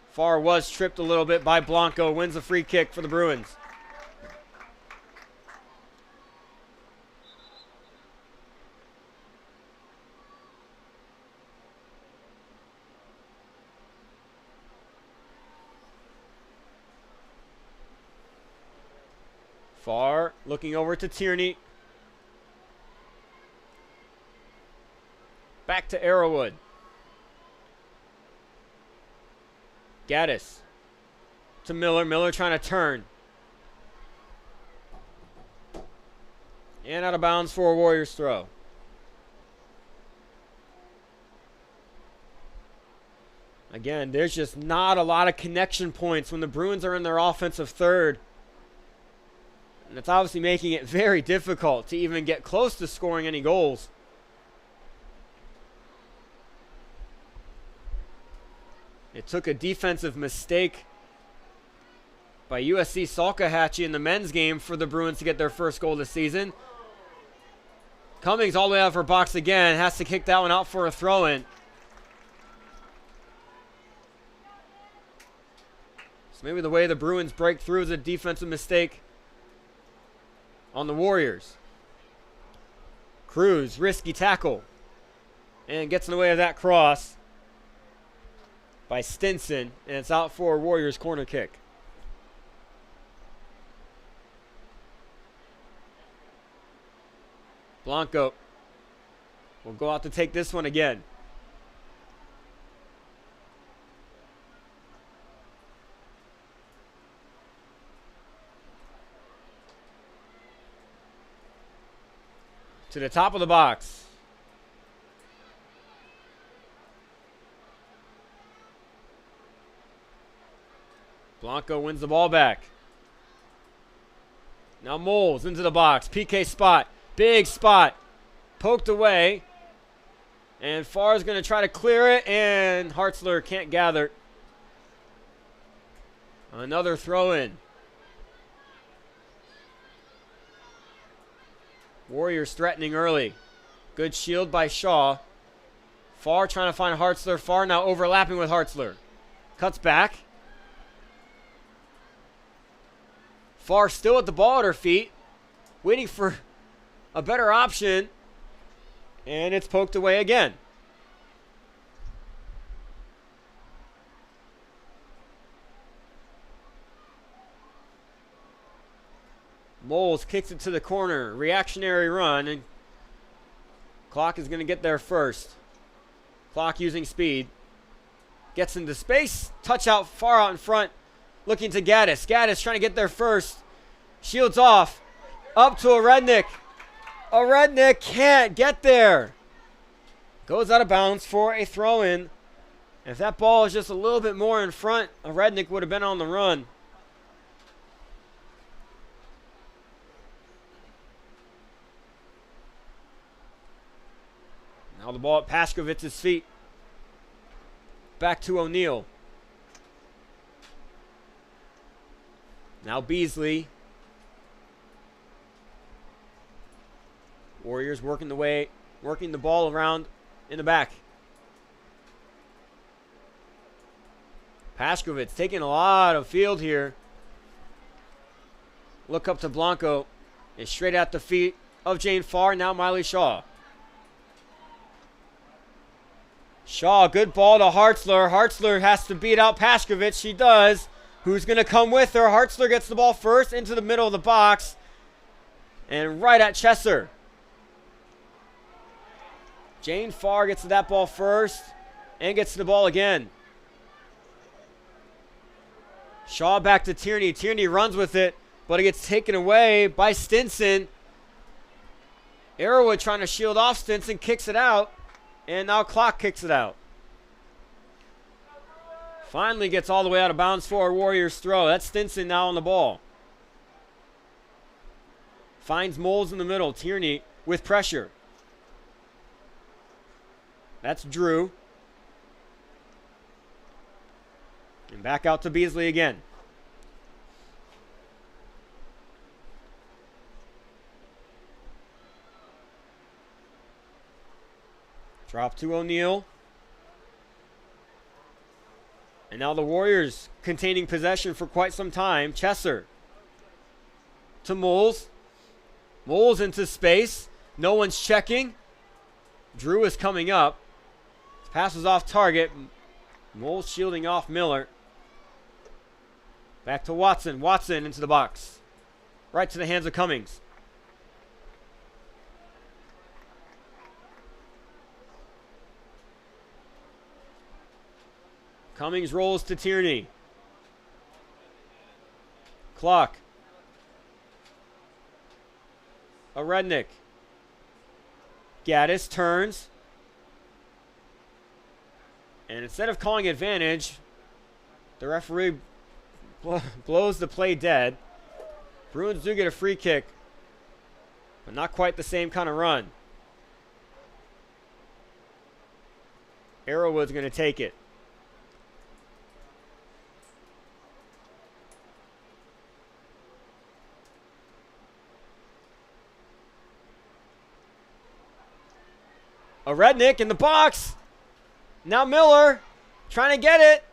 Farr was tripped a little bit by Blanco. Wins the free kick for the Bruins. Farr looking over to Tierney. Back to Arrowwood. Gaddis to Miller. Miller trying to turn. And out of bounds for a Warriors throw. Again, there's just not a lot of connection points when the Bruins are in their offensive third. And it's obviously making it very difficult to even get close to scoring any goals. It took a defensive mistake by USC Salkehatchie in the men's game for the Bruins to get their first goal this season. Cummings all the way out for box again. Has to kick that one out for a throw-in. So maybe the way the Bruins break through is a defensive mistake on the Warriors. Cruz, risky tackle. And gets in the way of that cross by Stinson. And it's out for a Warriors corner kick. Blanco will go out to take this one again. To the top of the box. Blanco wins the ball back. Now Moles into the box. PK spot. Big spot. Poked away. And Farr's going to try to clear it. And Hartzler can't gather. Another throw in. Warriors threatening early. Good shield by Shaw. Farr trying to find Hartzler. Farr now overlapping with Hartzler. Cuts back. Farr still with the ball at her feet. Waiting for a better option. And it's poked away again. Moles kicks it to the corner. Reactionary run. And Clock is going to get there first. Clock using speed. Gets into space. Touch out far out in front. Looking to Gaddis. Gaddis trying to get there first. Shields off. Up to a Rednick. A Rednick can't get there. Goes out of bounds for a throw-in. If that ball is just a little bit more in front, a Rednick would have been on the run. Now the ball at Paskovich's feet. Back to O'Neal. Now Beasley. Warriors working the ball around in the back. Pashkovitz taking a lot of field here. Look up to Blanco. It's straight at the feet of Jane Farr. Now Miley Shaw. Shaw, good ball to Hartzler. Hartzler has to beat out Pashkovitz. She does. Who's going to come with her? Hartzler gets the ball first into the middle of the box. And right at Chesser. Jane Farr gets to that ball first and gets to the ball again. Shaw back to Tierney. Tierney runs with it, but it gets taken away by Stinson. Arrowwood trying to shield off Stinson, kicks it out, and now Clock kicks it out. Finally gets all the way out of bounds for a Warriors throw. That's Stinson now on the ball. Finds Moles in the middle. Tierney with pressure. That's Drew. And back out to Beasley again. Drop to O'Neal. And now the Warriors containing possession for quite some time. Chesser to Moles. Moles into space. No one's checking. Drew is coming up. His pass is off target. Moles shielding off Miller. Back to Watson. Watson into the box. Right to the hands of Cummings. Cummings rolls to Tierney. Clock. A Rednick. Gaddis turns. And instead of calling advantage, the referee blows the play dead. Bruins do get a free kick, but not quite the same kind of run. Arrowwood's going to take it. A Rednick in the box. Now Miller trying to get it.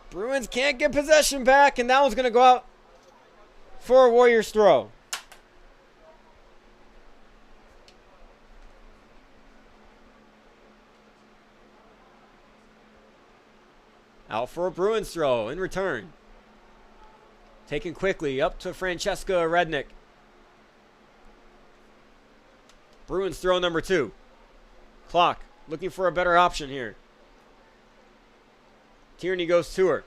Bruins can't get possession back, and that one's going to go out for a Warriors throw. Out for a Bruins throw in return. Taken quickly up to Francesca Rednick. Bruins throw number 2. Clock looking for a better option here. Tierney goes to her.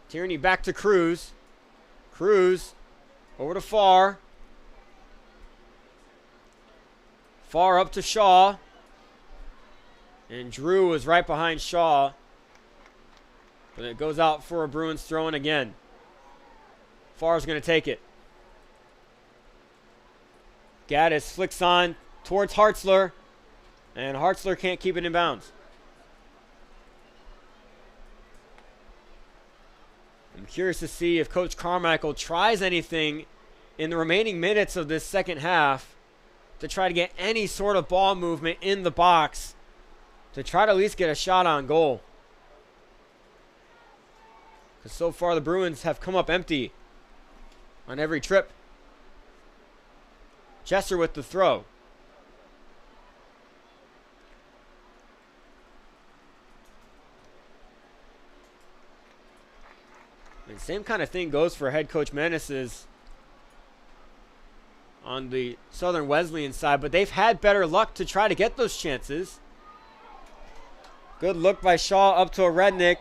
Tierney back to Cruz. Cruz over to Farr. Farr up to Shaw. And Drew is right behind Shaw. But it goes out for a Bruins throw in again. Farr's going to take it. Gaddis flicks on towards Hartzler. And Hartzler can't keep it in bounds. I'm curious to see if Coach Carmichael tries anything in the remaining minutes of this second half to try to get any sort of ball movement in the box to try to at least get a shot on goal. Because so far the Bruins have come up empty on every trip. Chester with the throw. And same kind of thing goes for head coach Menaces on the Southern Wesleyan side, but they've had better luck to try to get those chances. Good look by Shaw up to a Rednick,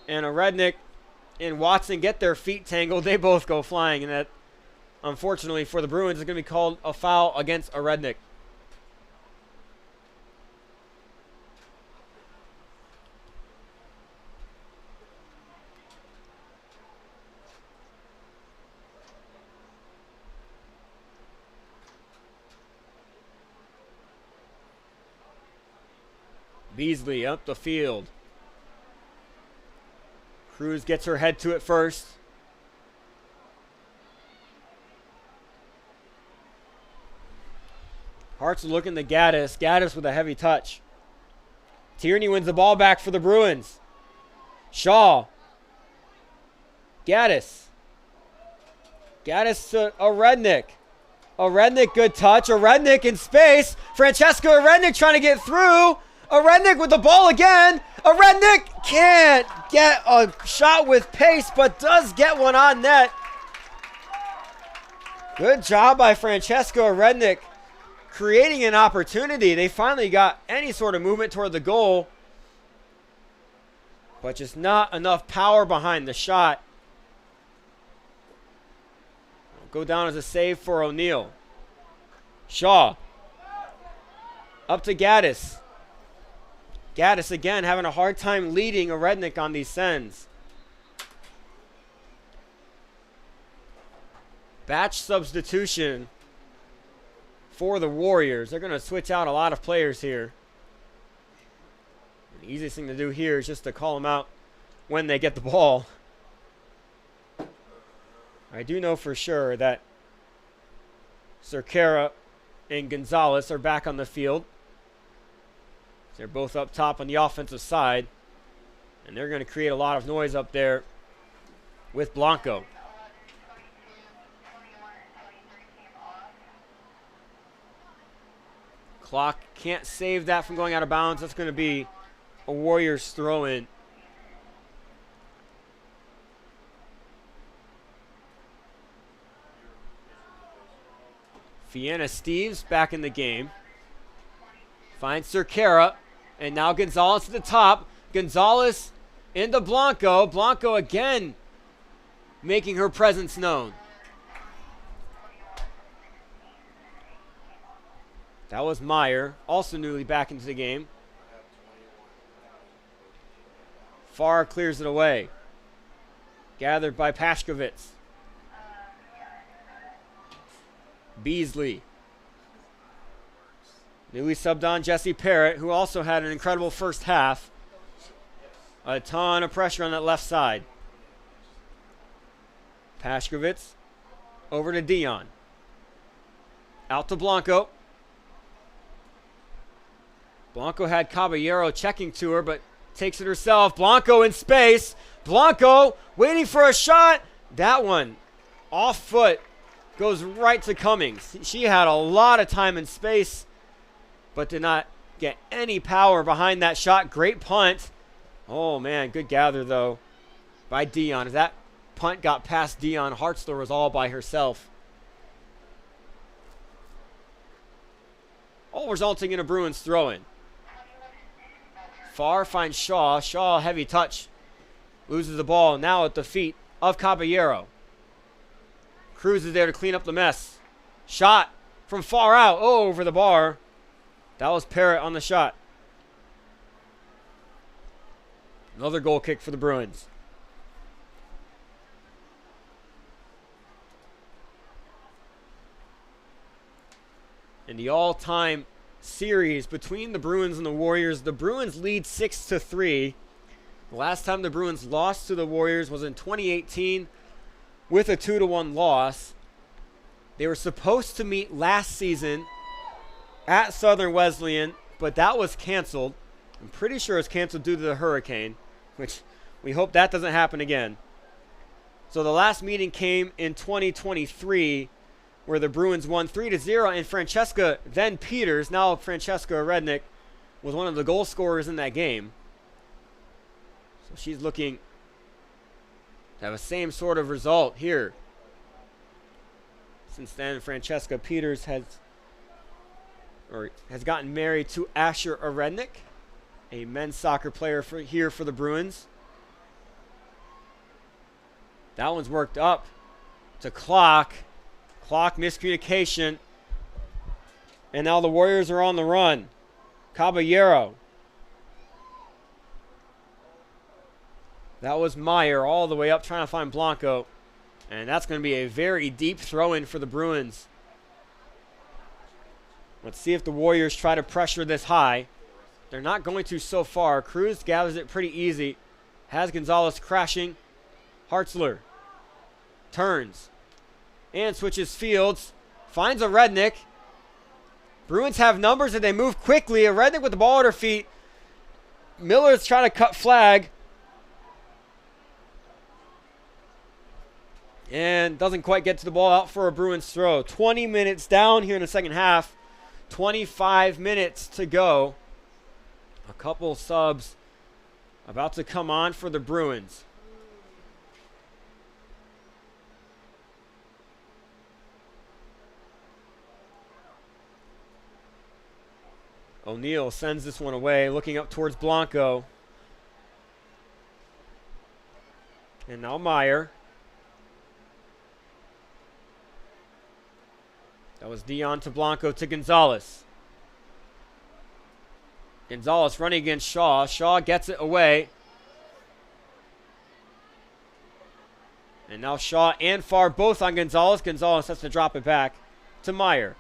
and a Rednick and Watson get their feet tangled. They both go flying, and that, unfortunately for the Bruins, is going to be called a foul against a Rednick. Beasley up the field. Cruz gets her head to it first. Hart's looking to Gaddis. Gaddis with a heavy touch. Tierney wins the ball back for the Bruins. Shaw. Gaddis. Gaddis to Orednik. Orednik, good touch. Orednik in space. Francesco Orednik trying to get through. Orednik with the ball again. Orednik can't get a shot with pace, but does get one on net. Good job by Francesco Orednik creating an opportunity. They finally got any sort of movement toward the goal, but just not enough power behind the shot. Go down as a save for O'Neill. Shaw. Up to Gaddis. Gaddis again having a hard time leading Orednik on these sends. Batch substitution for the Warriors. They're going to switch out a lot of players here. The easiest thing to do here is just to call them out when they get the ball. I do know for sure that Cerquera and Gonzalez are back on the field. They're both up top on the offensive side, and they're going to create a lot of noise up there with Blanco. Clock can't save that from going out of bounds. That's going to be a Warriors throw-in. Fiena Steves back in the game. Finds Cerquera. And now Gonzalez to the top. Gonzalez into Blanco. Blanco again making her presence known. That was Meyer, also newly back into the game. Farr clears it away. Gathered by Pashkovitz. Beasley. Newly subbed on Jesse Parrott, who also had an incredible first half. A ton of pressure on that left side. Pashkovitz over to Dion. Out to Blanco. Blanco had Caballero checking to her, but takes it herself. Blanco in space. Blanco waiting for a shot. That one off foot goes right to Cummings. She had a lot of time and space, but did not get any power behind that shot. Great punt. Oh, man, good gather, though, by Dion. As that punt got past Dion, Hartzler was all by herself. All resulting in a Bruins throw-in. Farr finds Shaw. Shaw, heavy touch. Loses the ball now at the feet of Caballero. Cruz is there to clean up the mess. Shot from far out. Oh, over the bar. That was Parrott on the shot. Another goal kick for the Bruins. In the all-time series between the Bruins and the Warriors, the Bruins lead 6-3. The last time the Bruins lost to the Warriors was in 2018 with a 2-1 loss. They were supposed to meet last season at Southern Wesleyan, but that was canceled. I'm pretty sure it's canceled due to the hurricane, which we hope that doesn't happen again. So the last meeting came in 2023, where the Bruins won 3-0, and Francesca then Peters, now Francesca Orednik, was one of the goal scorers in that game. So she's looking to have the same sort of result here. Since then, Francesca Peters has gotten married to Asher Orednik, a men's soccer player here for the Bruins. That one's worked up to Clock. Clock miscommunication. And now the Warriors are on the run. Caballero. That was Meyer all the way up trying to find Blanco. And that's going to be a very deep throw-in for the Bruins. Let's see if the Warriors try to pressure this high. They're not going to so far. Cruz gathers it pretty easy. Has Gonzalez crashing. Hartzler turns and switches fields. Finds Orednik. Bruins have numbers and they move quickly. A Rednick with the ball at her feet. Miller's trying to cut flag. And doesn't quite get to the ball, out for a Bruins throw. 20 minutes down here in the second half. 25 minutes to go. A couple subs about to come on for the Bruins. O'Neal sends this one away, looking up towards Blanco. And now Meyer. That was Dion to Blanco to Gonzalez. Gonzalez running against Shaw. Shaw gets it away. And now Shaw and Farr both on Gonzalez. Gonzalez has to drop it back to Meyer.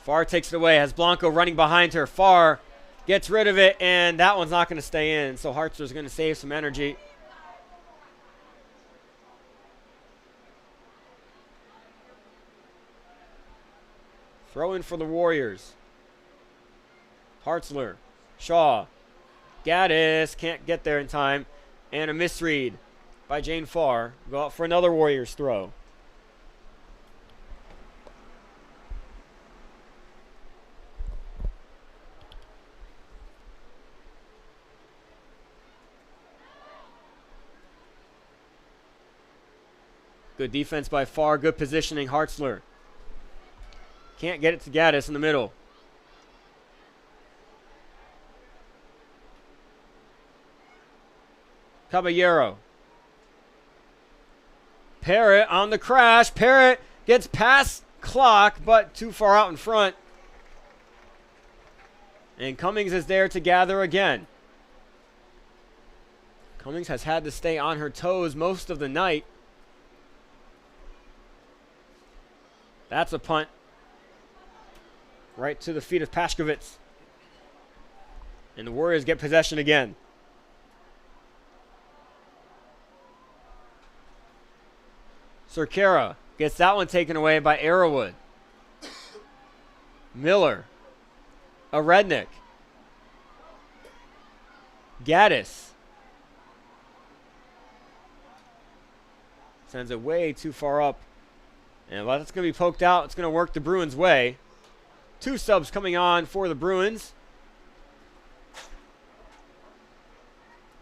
Farr takes it away. Has Blanco running behind her. Farr gets rid of it, and that one's not going to stay in. So Hartzler's going to save some energy. Throw in for the Warriors. Hartzler. Shaw. Gaddis can't get there in time. And a misread by Jane Farr. Go out for another Warriors throw. Good defense by Farr. Good positioning. Hartzler. Can't get it to Gaddis in the middle. Caballero. Parrott on the crash. Parrott gets past clock, but too far out in front. And Cummings is there to gather again. Cummings has had to stay on her toes most of the night. That's a punt. Right to the feet of Pashkovitz. And the Warriors get possession again. Cerquera gets that one taken away by Arrowwood. Miller. A Rednick. Gaddis. Sends it way too far up. And while that's going to be poked out, it's going to work the Bruins' way. Two subs coming on for the Bruins.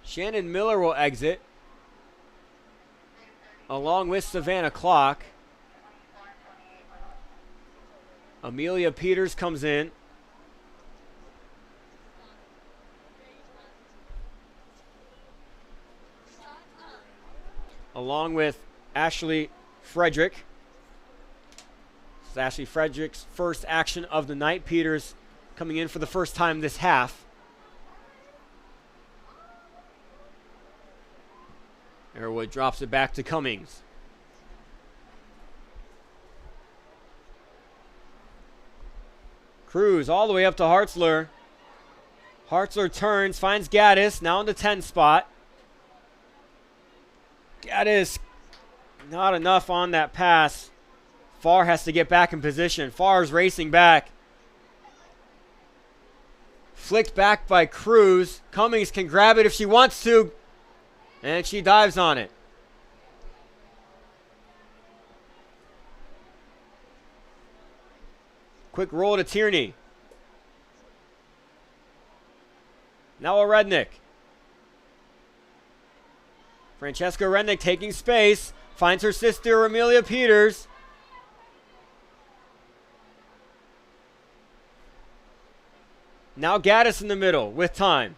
Shannon Miller will exit, along with Savannah Clock. Amelia Peters comes in. Along with Ashley Frederick. This is Ashley Frederick's first action of the night. Peters coming in for the first time this half. Arrowwood drops it back to Cummings. Cruz all the way up to Hartzler. Hartzler turns, finds Gaddis, now in the 10 spot. Gaddis, not enough on that pass. Farr has to get back in position. Farr's racing back. Flicked back by Cruz. Cummings can grab it if she wants to. And she dives on it. Quick roll to Tierney. Now a Rednick. Francesca Rednick taking space. Finds her sister Amelia Peters. Now Gaddis in the middle with time.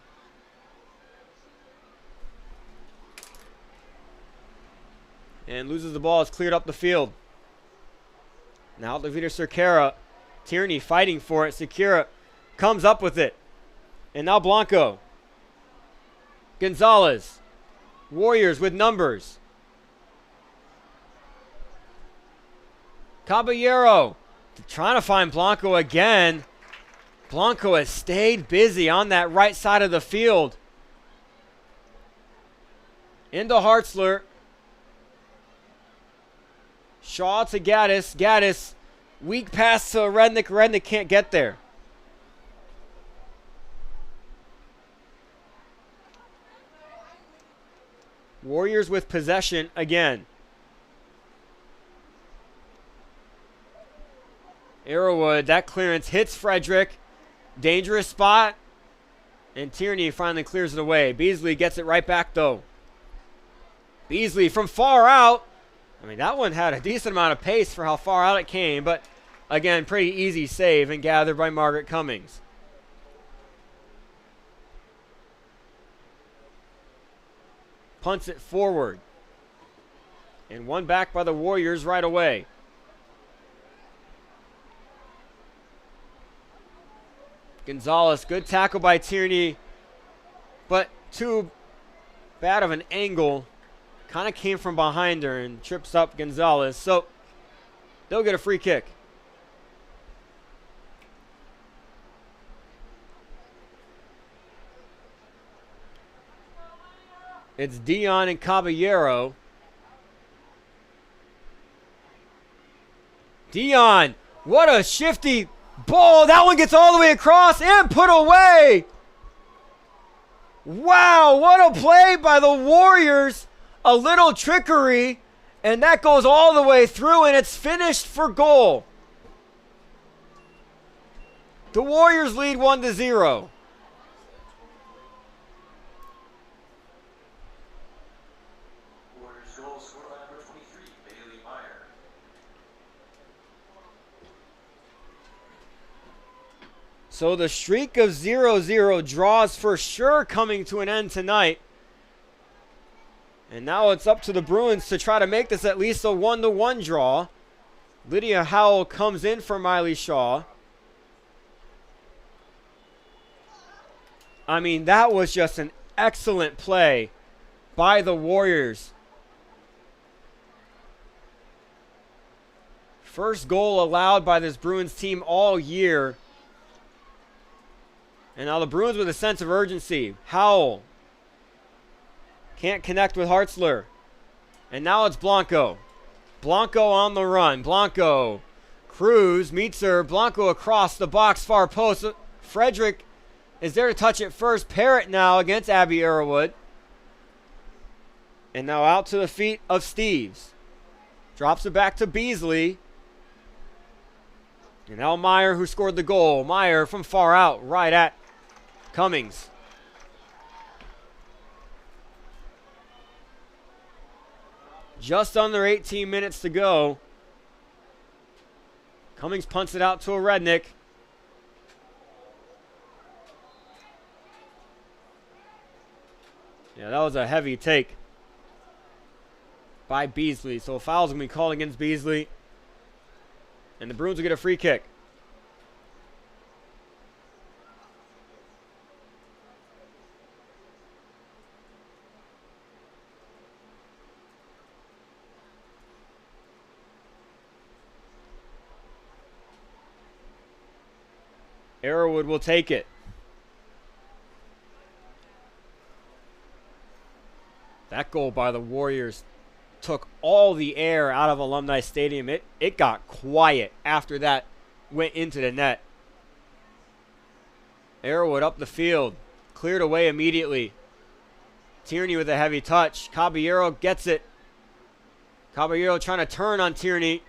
And loses the ball. It's cleared up the field. Now Levita Cerquera. Tierney fighting for it. Cerquera comes up with it. And now Blanco. Gonzalez. Warriors with numbers. Caballero trying to find Blanco again. Blanco has stayed busy on that right side of the field. Into Hartzler. Shaw to Gaddis. Gaddis, weak pass to Rednick. Rednick can't get there. Warriors with possession again. Arrowwood, that clearance hits Frederick. Dangerous spot. And Tierney finally clears it away. Beasley gets it right back though. Beasley from far out. I mean, that one had a decent amount of pace for how far out it came, but again, pretty easy save and gathered by Margaret Cummings. Punts it forward. And one back by the Warriors right away. Gonzalez, good tackle by Tierney, but too bad of an angle. Kind of came from behind her and trips up Gonzalez. So they'll get a free kick. It's Dion and Caballero. Dion, what a shifty ball. That one gets all the way across and put away. Wow, what a play by the Warriors. A little trickery, and that goes all the way through, and it's finished for goal. The Warriors lead 1-0. Warriors goal scored by number 23, Bailey Meyer. So the streak of 0-0 draws for sure coming to an end tonight. And now it's up to the Bruins to try to make this at least a 1-1 draw. Lydia Howell comes in for Miley Shaw. I mean, that was just an excellent play by the Warriors. First goal allowed by this Bruins team all year. And now the Bruins with a sense of urgency. Howell. Can't connect with Hartzler. And now it's Blanco. Blanco on the run. Blanco. Cruz meets her. Blanco across the box, far post. Frederick is there to touch it first. Parrott now against Abby Arrowwood. And now out to the feet of Steves. Drops it back to Beasley. And now Meyer, who scored the goal. Meyer from far out, right at Cummings. Just under 18 minutes to go. Cummings punts it out to a Rednick. Yeah, that was a heavy take by Beasley. So a foul's going to be called against Beasley. And the Bruins will get a free kick. Arrowwood will take it. That goal by the Warriors took all the air out of Alumni Stadium. It got quiet after that went into the net. Arrowwood up the field. Cleared away immediately. Tierney with a heavy touch. Caballero gets it. Caballero trying to turn on Tierney.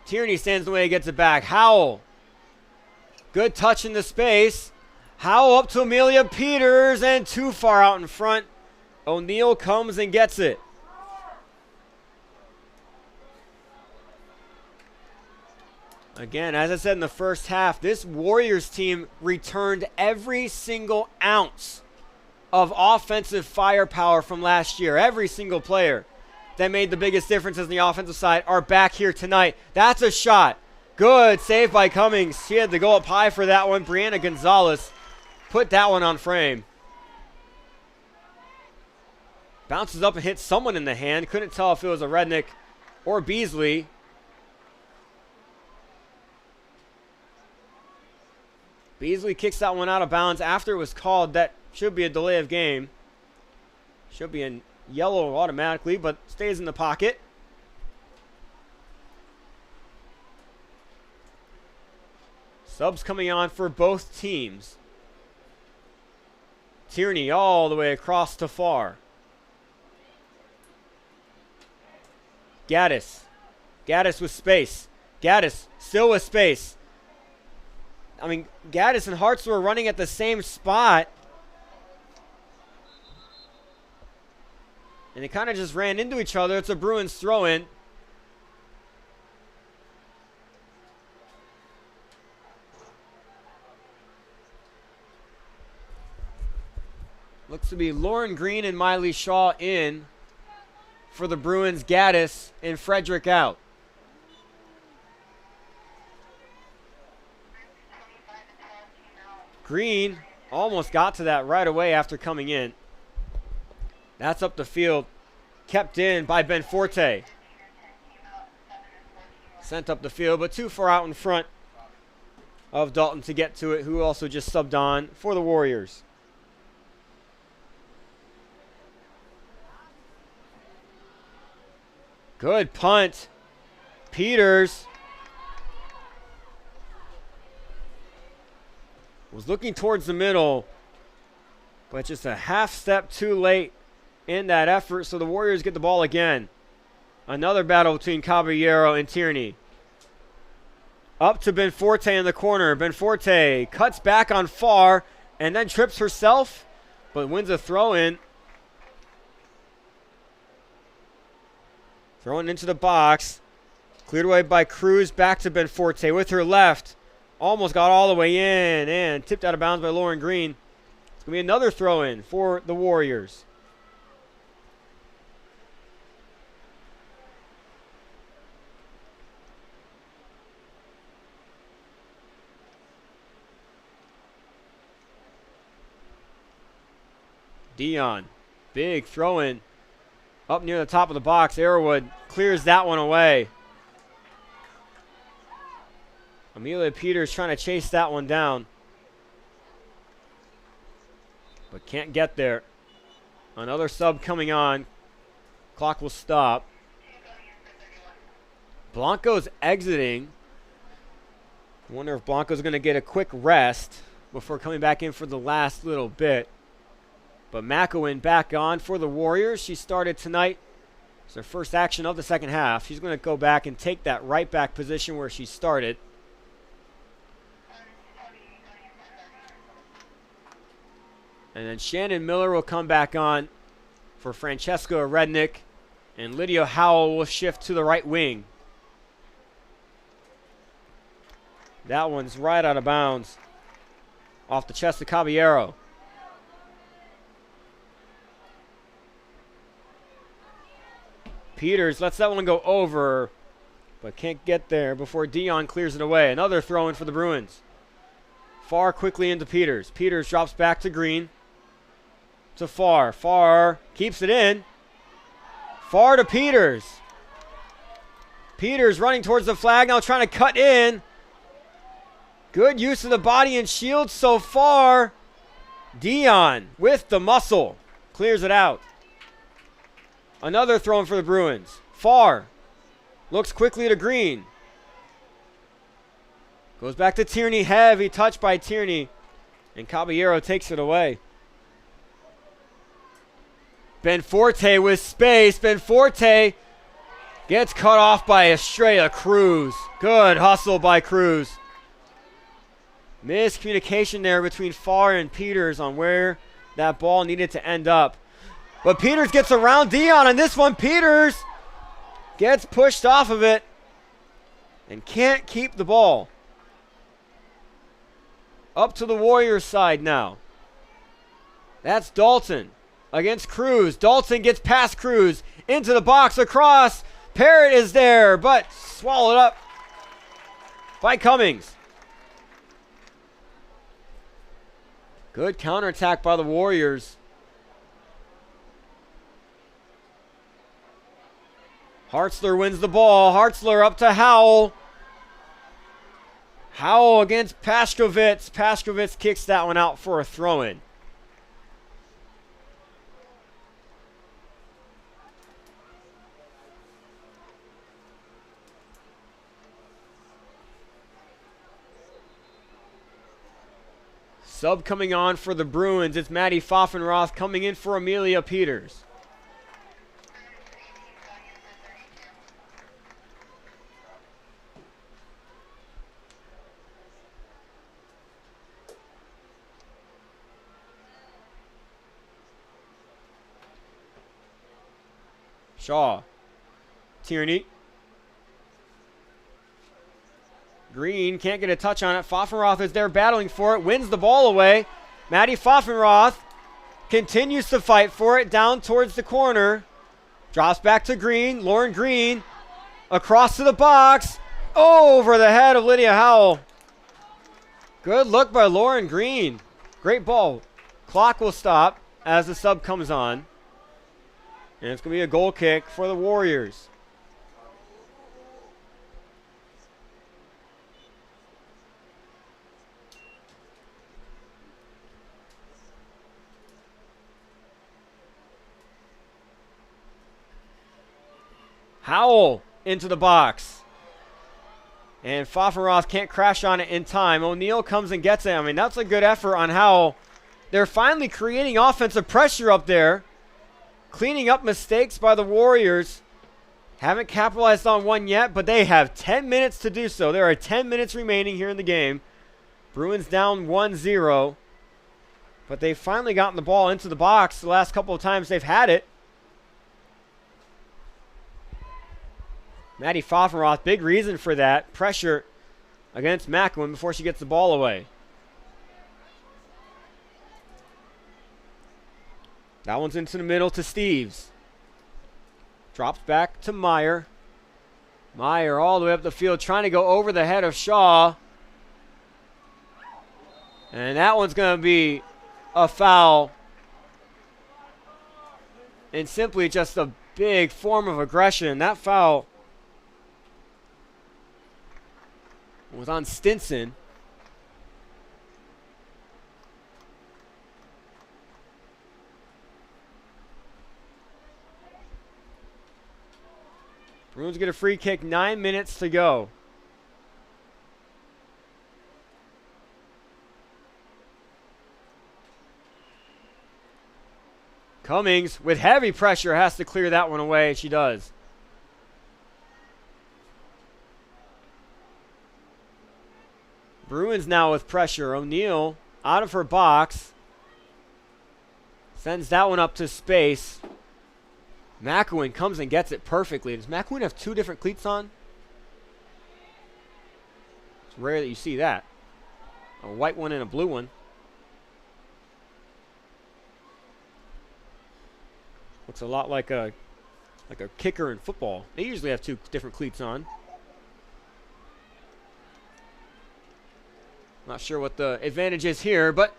Tierney stands in the way, gets it back. Howell. Good touch in the space. Howell up to Amelia Peters and too far out in front. O'Neal comes and gets it. Again, as I said in the first half, this Warriors team returned every single ounce of offensive firepower from last year. Every single player that made the biggest difference on the offensive side are back here tonight. That's a shot. Good save by Cummings. She had to go up high for that one. Brianna Gonzalez put that one on frame. Bounces up and hits someone in the hand. Couldn't tell if it was a Rednick or Beasley. Beasley kicks that one out of bounds after it was called. That should be a delay of game. Should be in yellow automatically, but stays in the pocket. Subs coming on for both teams. Tierney all the way across to far. Gaddis. Gaddis with space. Gaddis still with space. I mean, Gaddis and Hartzler were running at the same spot. And they kind of just ran into each other. It's a Bruins throw-in. Looks to be Lauren Green and Miley Shaw in for the Bruins. Gaddis and Frederick out. Green almost got to that right away after coming in. That's up the field. Kept in by Benforte. Sent up the field, but too far out in front of Dalton to get to it, who also just subbed on for the Warriors. Good punt. Peters was looking towards the middle, but just a half step too late in that effort, so the Warriors get the ball again. Another battle between Caballero and Tierney. Up to Benforte in the corner. Benforte cuts back on far and then trips herself, but wins a throw-in. Thrown into the box. Cleared away by Cruz. Back to Benforte with her left. Almost got all the way in and tipped out of bounds by Lauren Green. It's going to be another throw-in for the Warriors. Dion. Big throw-in. Up near the top of the box. Arrowwood clears that one away. Amelia Peters trying to chase that one down, but can't get there. Another sub coming on. Clock will stop. Blanco's exiting. I wonder if Blanco's going to get a quick rest before coming back in for the last little bit. But McEwen back on for the Warriors. She started tonight. It's her first action of the second half. She's going to go back and take that right back position where she started. And then Shannon Miller will come back on for Francesca Rednick. And Lydia Howell will shift to the right wing. That one's right out of bounds. Off the chest of Caballero. Peters lets that one go over, but can't get there before Dion clears it away. Another throw-in for the Bruins. Far quickly into Peters. Peters drops back to Green. To Far. Far keeps it in. Far to Peters. Peters running towards the flag now, trying to cut in. Good use of the body and shield so far. Dion with the muscle. Clears it out. Another throw-in for the Bruins. Far. Looks quickly to Green. Goes back to Tierney. Heavy touch by Tierney. And Caballero takes it away. Benforte with space. Benforte gets cut off by Estrella Cruz. Good hustle by Cruz. Miscommunication there between Far and Peters on where that ball needed to end up. But Peters gets around Dion on this one. Peters gets pushed off of it and can't keep the ball. Up to the Warriors side now. That's Dalton against Cruz. Dalton gets past Cruz into the box across. Parrott is there, but swallowed up by Cummings. Good counterattack by the Warriors. Hartzler wins the ball. Hartzler up to Howell. Howell against Pashkovitz. Pashkovitz kicks that one out for a throw-in. Sub coming on for the Bruins. It's Maddie Pfaffenroth coming in for Amelia Peters. Shaw. Tierney. Green can't get a touch on it. Pfaffenroth is there battling for it. Wins the ball away. Maddie Pfaffenroth continues to fight for it down towards the corner. Drops back to Green. Lauren Green across to the box. Over the head of Lydia Howell. Good look by Lauren Green. Great ball. Clock will stop as the sub comes on. And it's going to be a goal kick for the Warriors. Howell into the box. And Pfaffenroth can't crash on it in time. O'Neal comes and gets it. I mean, that's a good effort on Howell. They're finally creating offensive pressure up there. Cleaning up mistakes by the Warriors. Haven't capitalized on one yet, but they have 10 minutes to do so. There are 10 minutes remaining here in the game. Bruins down 1-0. But they've finally gotten the ball into the box the last couple of times they've had it. Maddie Pfaffenroth, big reason for that. Pressure against McEwen before she gets the ball away. That one's into the middle to Steves. Drops back to Meyer. Meyer all the way up the field trying to go over the head of Shaw. And that one's going to be a foul. And simply just a big form of aggression. That foul was on Stinson. Bruins get a free kick, 9 minutes to go. Cummings, with heavy pressure, has to clear that one away, and she does. Bruins now with pressure. O'Neal out of her box. Sends that one up to space. McEwen comes and gets it perfectly. Does McEwen have two different cleats on? It's rare that you see that. A white one and a blue one. Looks a lot like a kicker in football. They usually have two different cleats on. Not sure what the advantage is here, but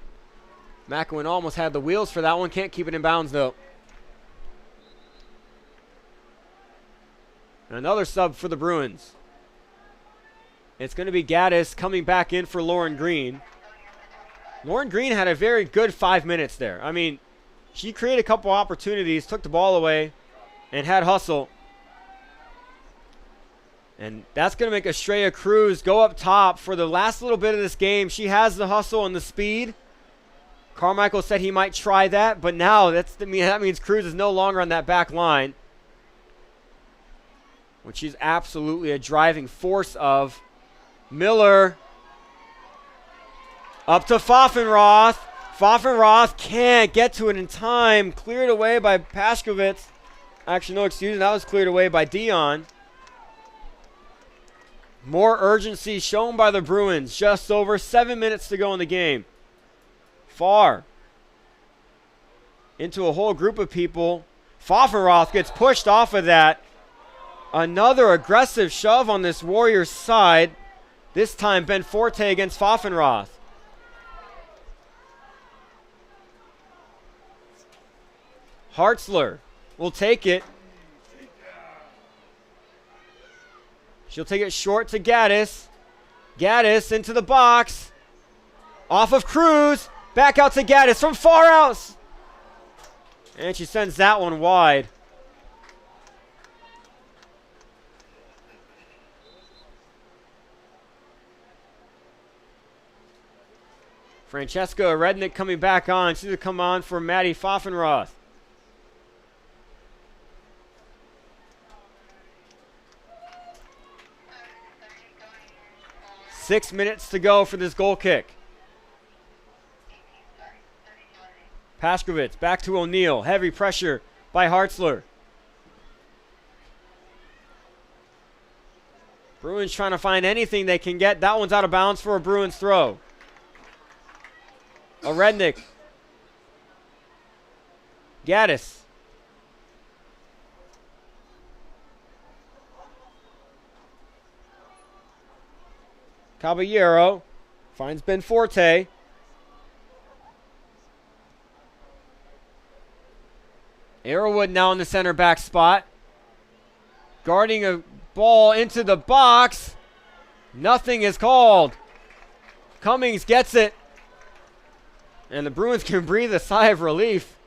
McEwen almost had the wheels for that one. Can't keep it in bounds, though. Another sub for the Bruins. It's going to be Gaddis coming back in for Lauren Green. Lauren Green had a very good 5 minutes there. I mean, she created a couple opportunities, took the ball away, and had hustle. And that's going to make Estrella Cruz go up top for the last little bit of this game. She has the hustle and the speed. Carmichael said he might try that, but now that means Cruz is no longer on that back line, which she's absolutely a driving force of. Miller up to Pfaffenroth. Pfaffenroth can't get to it in time. Cleared away by Pashkovitz. Actually, no, excuse me. That was cleared away by Dion. More urgency shown by the Bruins. Just over 7 minutes to go in the game. Far into a whole group of people. Pfaffenroth gets pushed off of that. Another aggressive shove on this Warriors side. This time Ben Forte against Pfaffenroth. Hartzler will take it. She'll take it short to Gaddis. Gaddis into the box. Off of Cruz. Back out to Gaddis from far out. And she sends that one wide. Francesca Rednick coming back on. She's going to come on for Maddie Pfaffenroth. Six minutes to go for this goal kick. Paskovitz back to O'Neill. Heavy pressure by Hartzler. Bruins trying to find anything they can get. That one's out of bounds for a Bruins throw. A Rednick. Gaddis. Caballero finds Ben Forte. Arrowwood now in the center back spot. Guarding a ball into the box. Nothing is called. Cummings gets it. And the Bruins can breathe a sigh of relief.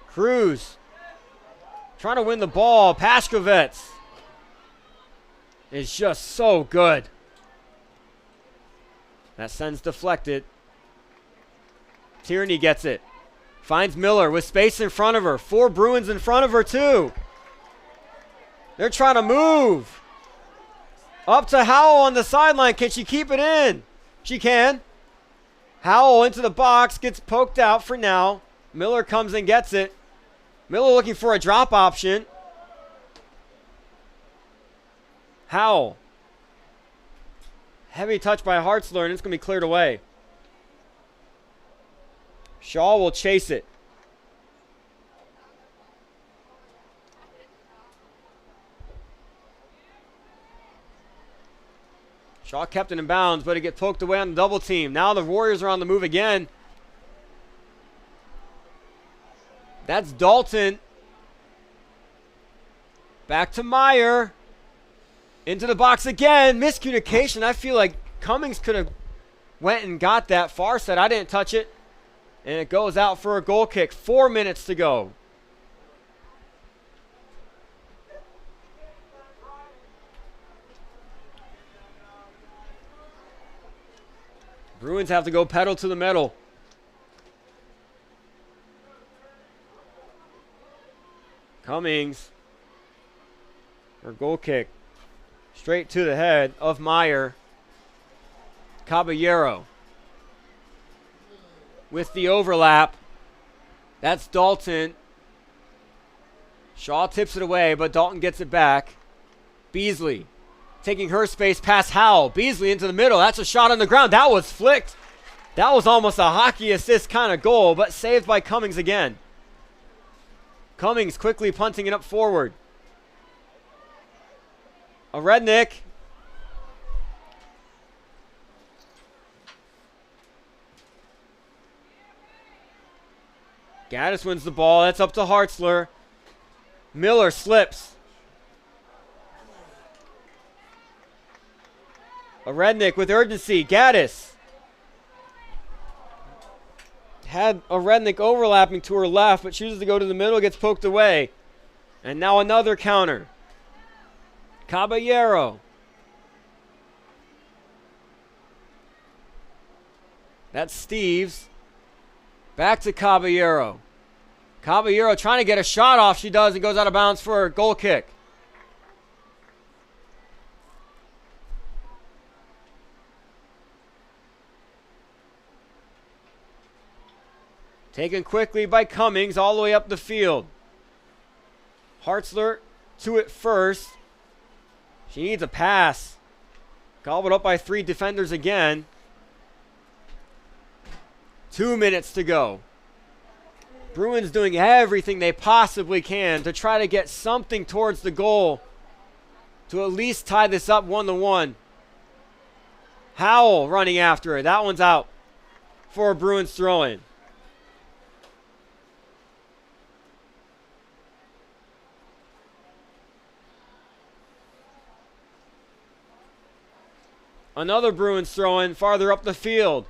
Cruz trying to win the ball. Paskovitz is just so good. That sends deflected. Tierney gets it. Finds Miller with space in front of her. 4 Bruins in front of her too. They're trying to move. Up to Howell on the sideline. Can she keep it in? She can. Howell into the box. Gets poked out for now. Miller comes and gets it. Miller looking for a drop option. Howell. Heavy touch by Hartzler, and it's going to be cleared away. Shaw will chase it. Shaw kept it in bounds, but it gets poked away on the double team. Now the Warriors are on the move again. That's Dalton. Back to Meyer. Into the box again. Miscommunication. I feel like Cummings could have went and got that. Far said, I didn't touch it. And it goes out for a goal kick. 4 minutes to go. Bruins have to go pedal to the metal. Cummings. Or goal kick. Straight to the head of Meyer. Caballero. With the overlap. That's Dalton. Shaw tips it away, but Dalton gets it back. Beasley. Taking her space past Howell. Beasley into the middle. That's a shot on the ground. That was flicked. That was almost a hockey assist kind of goal, but saved by Cummings again. Cummings quickly punting it up forward. A Rednick. Gaddis wins the ball. That's up to Hartzler. Miller slips. A Rednick with urgency. Gaddis. Had a Rednick overlapping to her left, but chooses to go to the middle, gets poked away. And now another counter. Caballero. That's Steves. Back to Caballero. Caballero trying to get a shot off. She does and goes out of bounds for a goal kick. Taken quickly by Cummings all the way up the field. Hartzler to it first. She needs a pass. Gobbled up by 3 defenders again. 2 minutes to go. Bruins doing everything they possibly can to try to get something towards the goal to at least tie this up 1-1. Howell running after it. That one's out for a Bruins throw-in. Another Bruins throw-in farther up the field.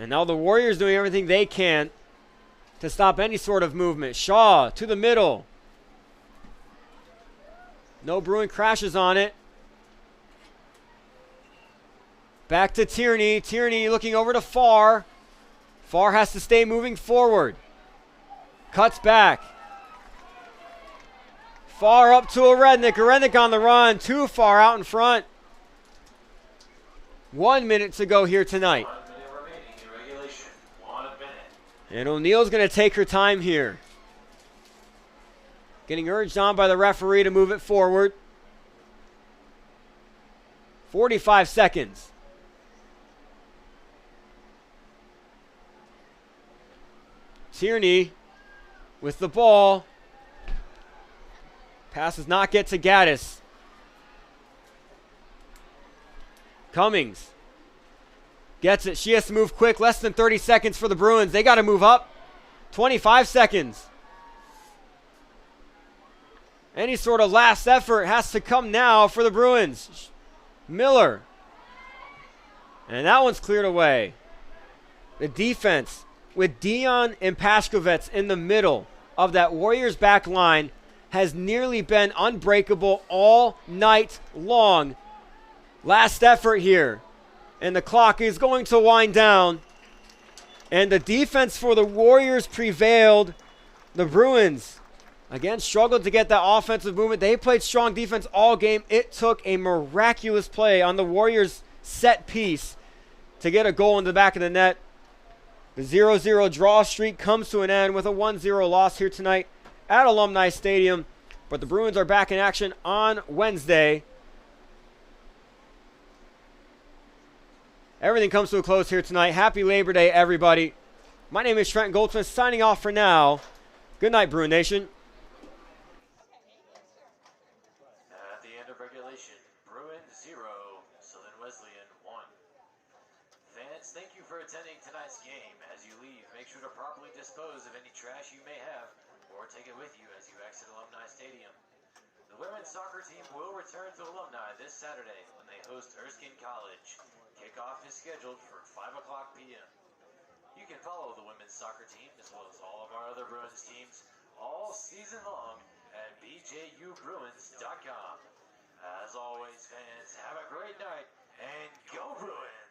And now the Warriors doing everything they can to stop any sort of movement. Shaw to the middle. No Bruin crashes on it. Back to Tierney. Tierney looking over to Farr. Farr has to stay moving forward. Cuts back. Farr up to a Rednick on the run. Too far out in front. 1 minute to go here tonight. 1 minute remaining in regulation. 1 minute. And O'Neal's going to take her time here. Getting urged on by the referee to move it forward. 45 seconds. Tierney with the ball. Pass does not get to Gaddis. Cummings gets it. She has to move quick. Less than 30 seconds for the Bruins. They got to move up. 25 seconds. Any sort of last effort has to come now for the Bruins. Miller. And that one's cleared away. The defense with Dion and Pashkovets in the middle of that Warriors back line has nearly been unbreakable all night long. Last effort here. And the clock is going to wind down. And the defense for the Warriors prevailed. The Bruins, again, struggled to get that offensive movement. They played strong defense all game. It took a miraculous play on the Warriors' set piece to get a goal in the back of the net. The 0-0 draw streak comes to an end with a 1-0 loss here tonight at Alumni Stadium. But the Bruins are back in action on Wednesday. Everything comes to a close here tonight. Happy Labor Day, everybody. My name is Trent Goldsmith, signing off for now. Good night, Bruin Nation. At the end of regulation, Bruins 0, Southern Wesleyan 1. Fans, thank you for attending tonight's game. As you leave, make sure to properly dispose of any trash you may have or take it with you as you exit Alumni Stadium. The women's soccer team will return to Alumni this Saturday when they host Erskine College. Kickoff is scheduled for 5 o'clock p.m. You can follow the women's soccer team as well as all of our other Bruins teams all season long at BJUBruins.com. As always, fans, have a great night and go Bruins!